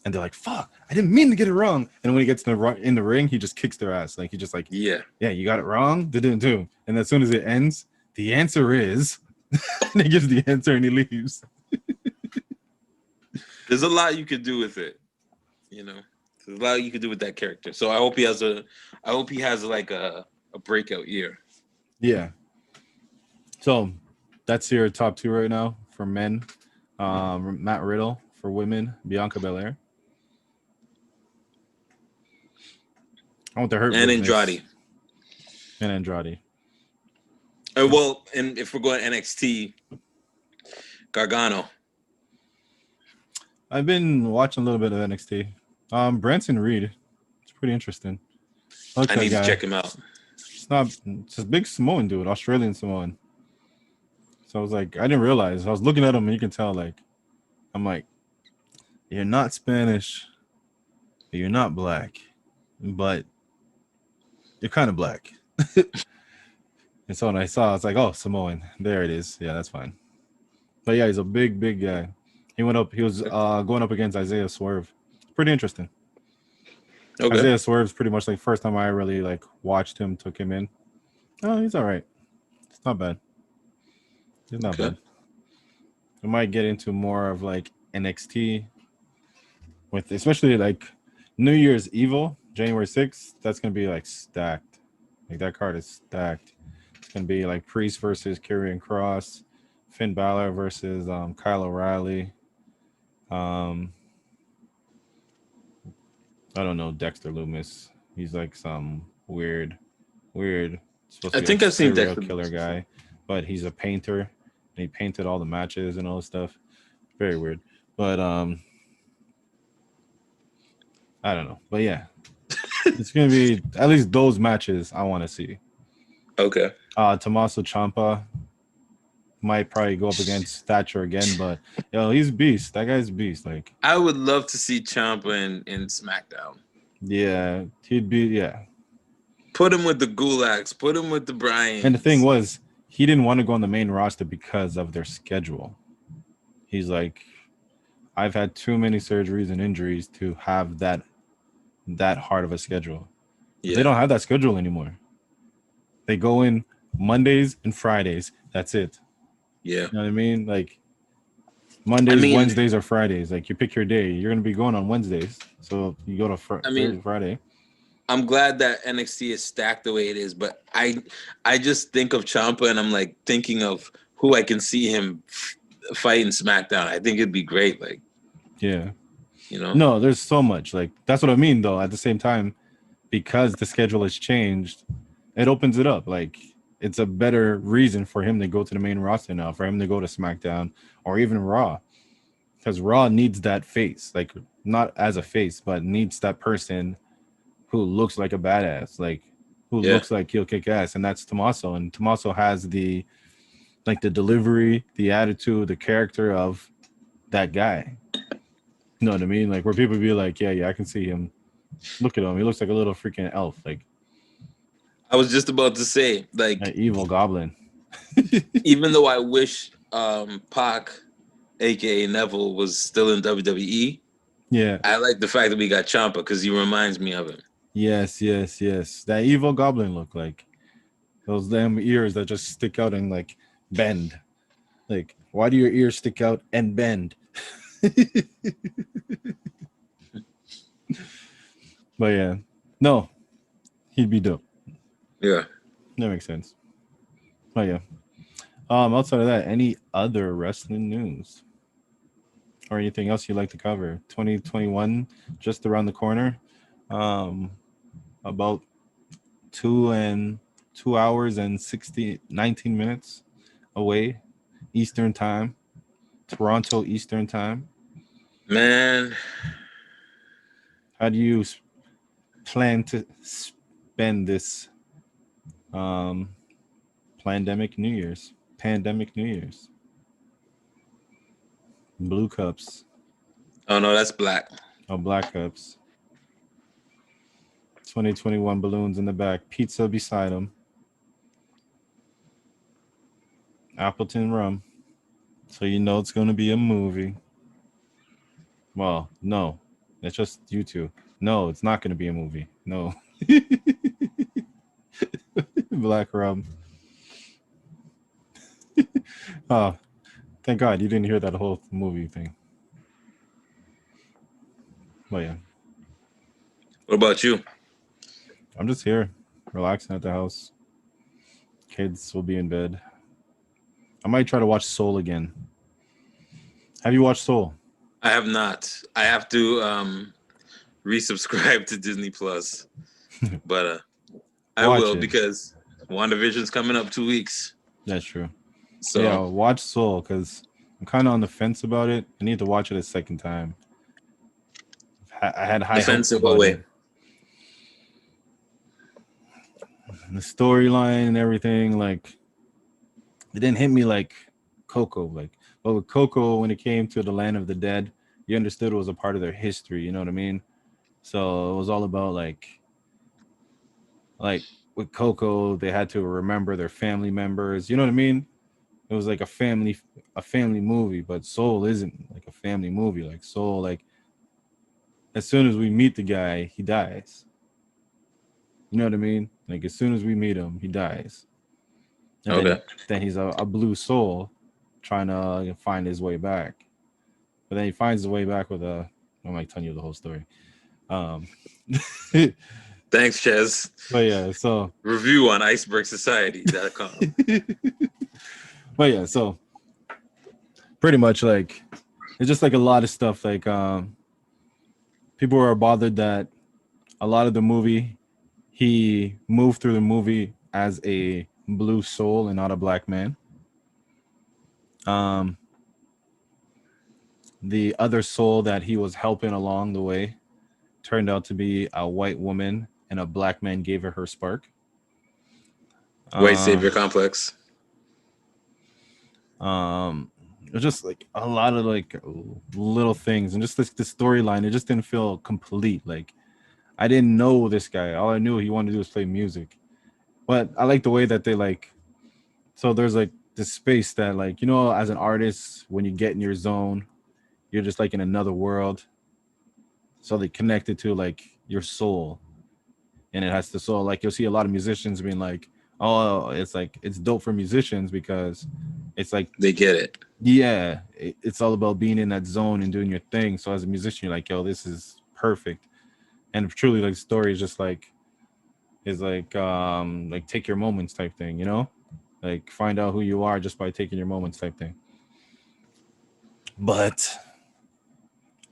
And they're like, fuck, I didn't mean to get it wrong. And when he gets in the ring, he just kicks their ass. Like, he just like, yeah, you got it wrong. They didn't do. And as soon as it ends, the answer is, and he gives the answer and he leaves. There's a lot you could do with it. You know, there's a lot you could do with that character. So I hope he has like a breakout year. Yeah. So that's your top two right now for men. Matt Riddle. For women, Bianca Belair. I want the Hurt and Business. Andrade. Well, and if we're going NXT, Gargano. I've been watching a little bit of NXT. Branson Reed. It's pretty interesting. I need to check him out. It's a big Samoan dude, Australian Samoan. So I was like, I didn't realize. I was looking at him and you can tell, like, I'm like, you're not Spanish, you're not black, but you're kind of black. And so when I saw, it's like, oh, Samoan. There it is. Yeah, that's fine. But yeah, he's a big guy. He was going up against Isaiah Swerve. Pretty interesting. Okay. Isaiah Swerve's pretty much like first time I really like watched him, took him in. Oh, he's all right. It's not bad. He's not bad. We might get into more of like NXT with especially like New Year's Evil, January 6th. That's gonna be like stacked. Like that card is stacked. It's gonna be like Priest versus Karrion Kross, Finn Balor versus Kyle O'Reilly. I don't know, Dexter Lumis. He's like some weird. I think I've seen Dexter killer guy, but he's a painter and he painted all the matches and all this stuff. Very weird. But I don't know. But yeah. It's gonna be at least those matches I want to see. Okay. Tommaso Ciampa might probably go up against Thatcher again, but he's beast. That guy's beast. Like, I would love to see Ciampa in SmackDown. yeah, he'd be, yeah. Put him with the Gulags. Put him with the Bryans. And the thing was, he didn't want to go on the main roster because of their schedule. He's like, I've had too many surgeries and injuries to have that hard of a schedule. Yeah. They don't have that schedule anymore. They go in Mondays and Fridays. That's it. Yeah. You know what I mean? Like Mondays, Wednesdays, or Fridays. Like you pick your day. You're gonna be going on Wednesdays, so you go to Friday. I'm glad that NXT is stacked the way it is, but I just think of Ciampa and I'm like thinking of who I can see him fight in SmackDown. I think it'd be great. Like, yeah, you know. No, there's so much. Like that's what I mean, though. At the same time, because the schedule has changed, it opens it up. Like it's a better reason for him to go to the main roster now, for him to go to SmackDown or even Raw, because Raw needs that face. Like not as a face, but needs that person who looks like a badass, like who looks like he'll kick ass, and that's Tommaso. And Tommaso has the delivery, the attitude, the character of that guy. You know what I mean? Like where people be like, yeah, I can see him. Look at him. He looks like a little freaking elf. Like I was just about to say, like an evil goblin. Even though I wish Pac, aka Neville, was still in WWE. Yeah. I like the fact that we got Ciampa because he reminds me of him. Yes. That evil goblin look, like those damn ears that just stick out and like bend. Like, why do your ears stick out and bend? But yeah, no, he'd be dope. Yeah, that makes sense. But yeah, outside of that, any other wrestling news or anything else you'd like to cover? 2021 just around the corner. About 2 hours and 19 minutes away, Eastern time, Toronto Eastern time. Man, how do you plan to spend this pandemic New Year's? Blue cups. Oh no, that's black. Oh, black cups. 2021 balloons in the back, pizza beside them, Appleton rum. So you know it's going to be a movie. Well, no, it's just you two. No, it's not going to be a movie. No. Black rum. Oh, thank God you didn't hear that whole movie thing. But yeah. What about you? I'm just here, relaxing at the house. Kids will be in bed. I might try to watch Soul again. Have you watched Soul? I have not. I have to resubscribe to Disney Plus, but I will because WandaVision's coming up 2 weeks. That's true. So yeah, watch Soul because I'm kind of on the fence about it. I need to watch it a second time. I had high hopes about it. The storyline and everything, like, it didn't hit me like Coco. Like, but with Coco, when it came to the Land of the Dead, you understood it was a part of their history. You know what I mean? So it was all about like with Coco, they had to remember their family members. You know what I mean? It was like a family movie, but Soul isn't like a family movie. Like Soul, like as soon as we meet the guy, he dies. You know what I mean? Like as soon as we meet him, he dies. And then he's a blue soul trying to find his way back. But then he finds his way back with I'm like telling you the whole story. Thanks, Chez. But yeah, so review on icebergsociety.com. But yeah, so pretty much like it's just like a lot of stuff. Like people are bothered that a lot of the movie, he moved through the movie as a blue soul and not a black man. The other soul that he was helping along the way turned out to be a white woman, and a black man gave her spark. White Uh, savior complex. it was just like a lot of like little things, and just the storyline. It just didn't feel complete. Like I didn't know this guy. All I knew he wanted to do was play music. But I like the way that they like. So there's like this space that like as an artist, when you get in your zone, you're just like in another world. So they connect it to like your soul, and it has to. So like you'll see a lot of musicians being like, "Oh, it's like it's dope for musicians because it's like They get it. yeah, it's all about being in that zone and doing your thing." So as a musician, you're like, "Yo, this is perfect." And truly, like the story is just like take your moments type thing, like find out who you are just by taking your moments type thing. But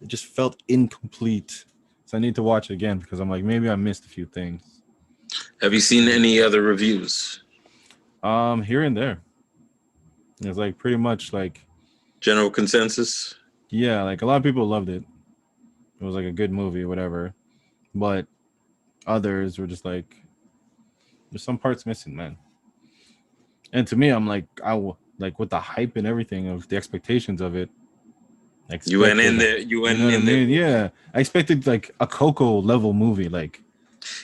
it just felt incomplete, so I need to watch it again because I'm like maybe I missed a few things. Have you seen any other reviews? Here and there, it's like pretty much like General consensus? yeah, like a lot of people loved it. It was like a good movie or whatever, but others were just like there's some parts missing, man. And to me, I'm like like with the hype and everything of the expectations of it. I You went in expected, there. You you went know what I in there. mean? Yeah, I expected like a Coco level movie. Like,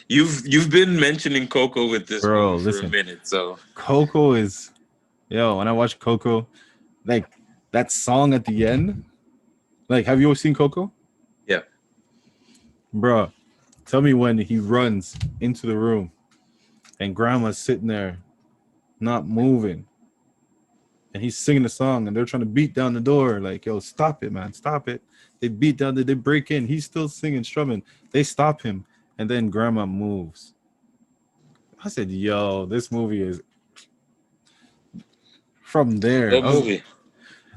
You've been mentioning Coco with this bro, movie for a listen, minute, so Coco is When I watch Coco, like that song at the end. Like, have you ever seen Coco, yeah. bro? Tell me when he runs into the room and Grandma's sitting there, not moving, and he's singing the song, and they're trying to beat down the door. Like, yo, stop it, man, stop it. They beat down, they break in. He's still singing, strumming. They stop him, and then Grandma moves. I said, yo, this movie is from there. Dope I was movie.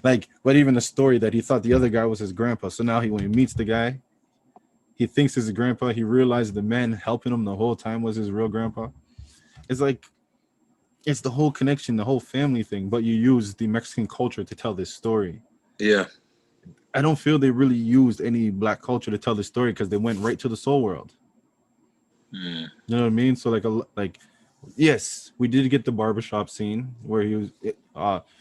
like, but even the story that he thought the other guy was his grandpa. So now when he meets the guy, he thinks it's his grandpa. He realizes the man helping him the whole time was his real grandpa. It's like, it's the whole connection, the whole family thing, but you use the Mexican culture to tell this story. Yeah. I don't feel they really used any black culture to tell the story because they went right to the soul world. Mm. You know what I mean? So like yes, we did get the barbershop scene where he was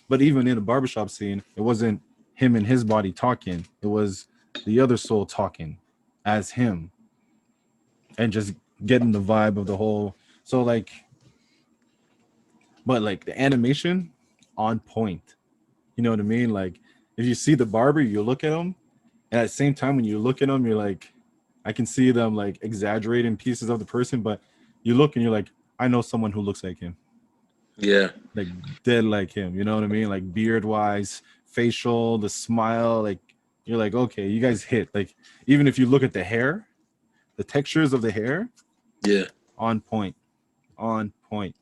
but even in the barbershop scene, it wasn't him and his body talking. It was the other soul talking as him and just getting the vibe of the whole. So like but like the animation on point. You know what I mean? Like if you see the barber, you look at him, and at the same time when you look at him, you're like I can see them like exaggerating pieces of the person, but you look and you're like, I know someone who looks like him. Yeah. Like dead like him. You know what I mean? Like beard wise, facial, the smile, like you're like, okay, you guys hit. Like even if you look at the hair, the textures of the hair, Yeah. on point. On point.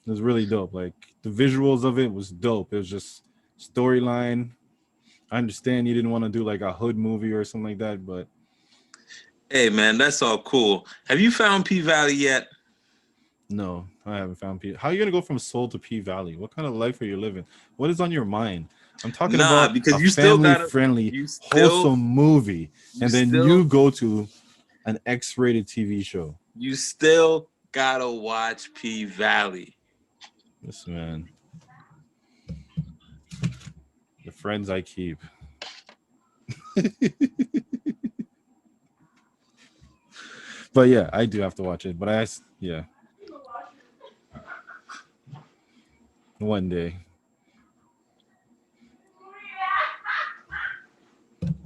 It was really dope. Like the visuals of it was dope. It was just storyline. I understand you didn't want to do like a hood movie or something like that, but Hey man, that's all cool. Have you found P Valley yet? no, I haven't found P. How are you gonna go from Soul to P Valley? What kind of life are you living? What is on your mind? I'm talking Nah, about because a you still gotta family-friendly, you still wholesome movie, you and then still you go to an X-rated TV show. you still gotta watch P Valley. This man, the friends I keep. But yeah, I do have to watch it. But yeah, one day.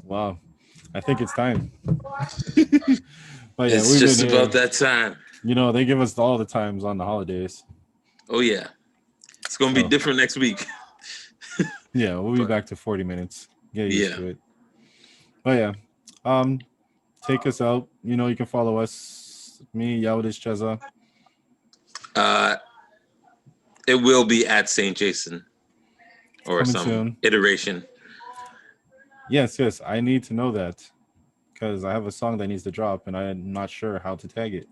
Wow, I think it's time. But yeah, It's we've been just here. about that time. They give us all the times on the holidays. Oh yeah. It's gonna be So different next week. yeah, we'll be But back to 40 minutes. Get used yeah. to it. But yeah, take us out. You can follow us. Me, Yawadish Chezza. It will be at St. Jason or Coming some soon. iteration. Yes. I need to know that because I have a song that needs to drop and I'm not sure how to tag it.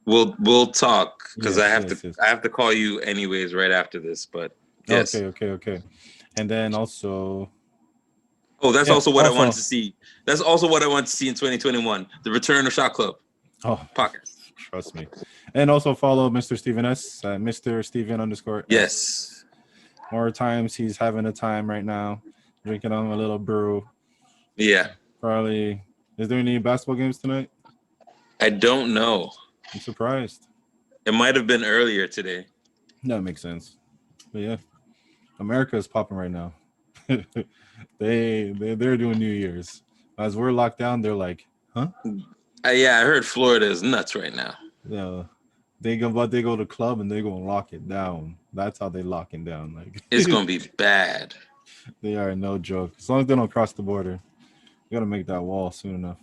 We'll talk because Yes. I have to call you anyways right after this. But yes. Okay. And then also, Oh, that's yeah, also what I wanted also, to see. That's also what I want to see in 2021. The return of Shot Club oh, podcast. Trust me. And also follow Mr. Steven S. Mr. Steven _ S. Yes. More times he's having a time right now, drinking on a little brew. Yeah. Probably. Is there any basketball games tonight? I don't know. I'm surprised. It might have been earlier today. That makes sense. But yeah, America is popping right now. they're doing New Year's. As we're locked down, they're like, huh? Yeah, I heard Florida is nuts right now. Yeah. They go to the club and they're gonna lock it down. That's how they locking down. Like It's gonna be bad. They are no joke. As long as they don't cross the border, you gotta make that wall soon enough.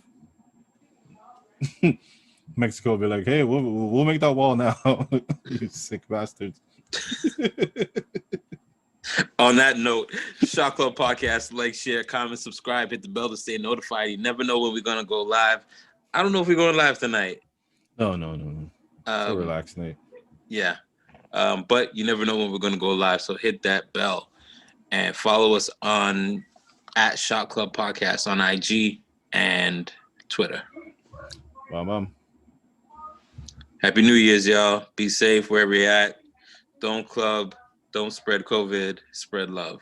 Mexico will be like, hey, we'll make that wall now. You sick bastards. On that note, Shot Club Podcast, like, share, comment, subscribe, hit the bell to stay notified. You never know when we're gonna go live. I don't know if we're going live tonight. No. So relax, Nate. Yeah. But you never know when we're gonna go live. So hit that bell and follow us on at Shot Club Podcast on IG and Twitter. Bam. Happy New Year's, y'all. Be safe wherever you're at. Don't club. Don't spread COVID. Spread love.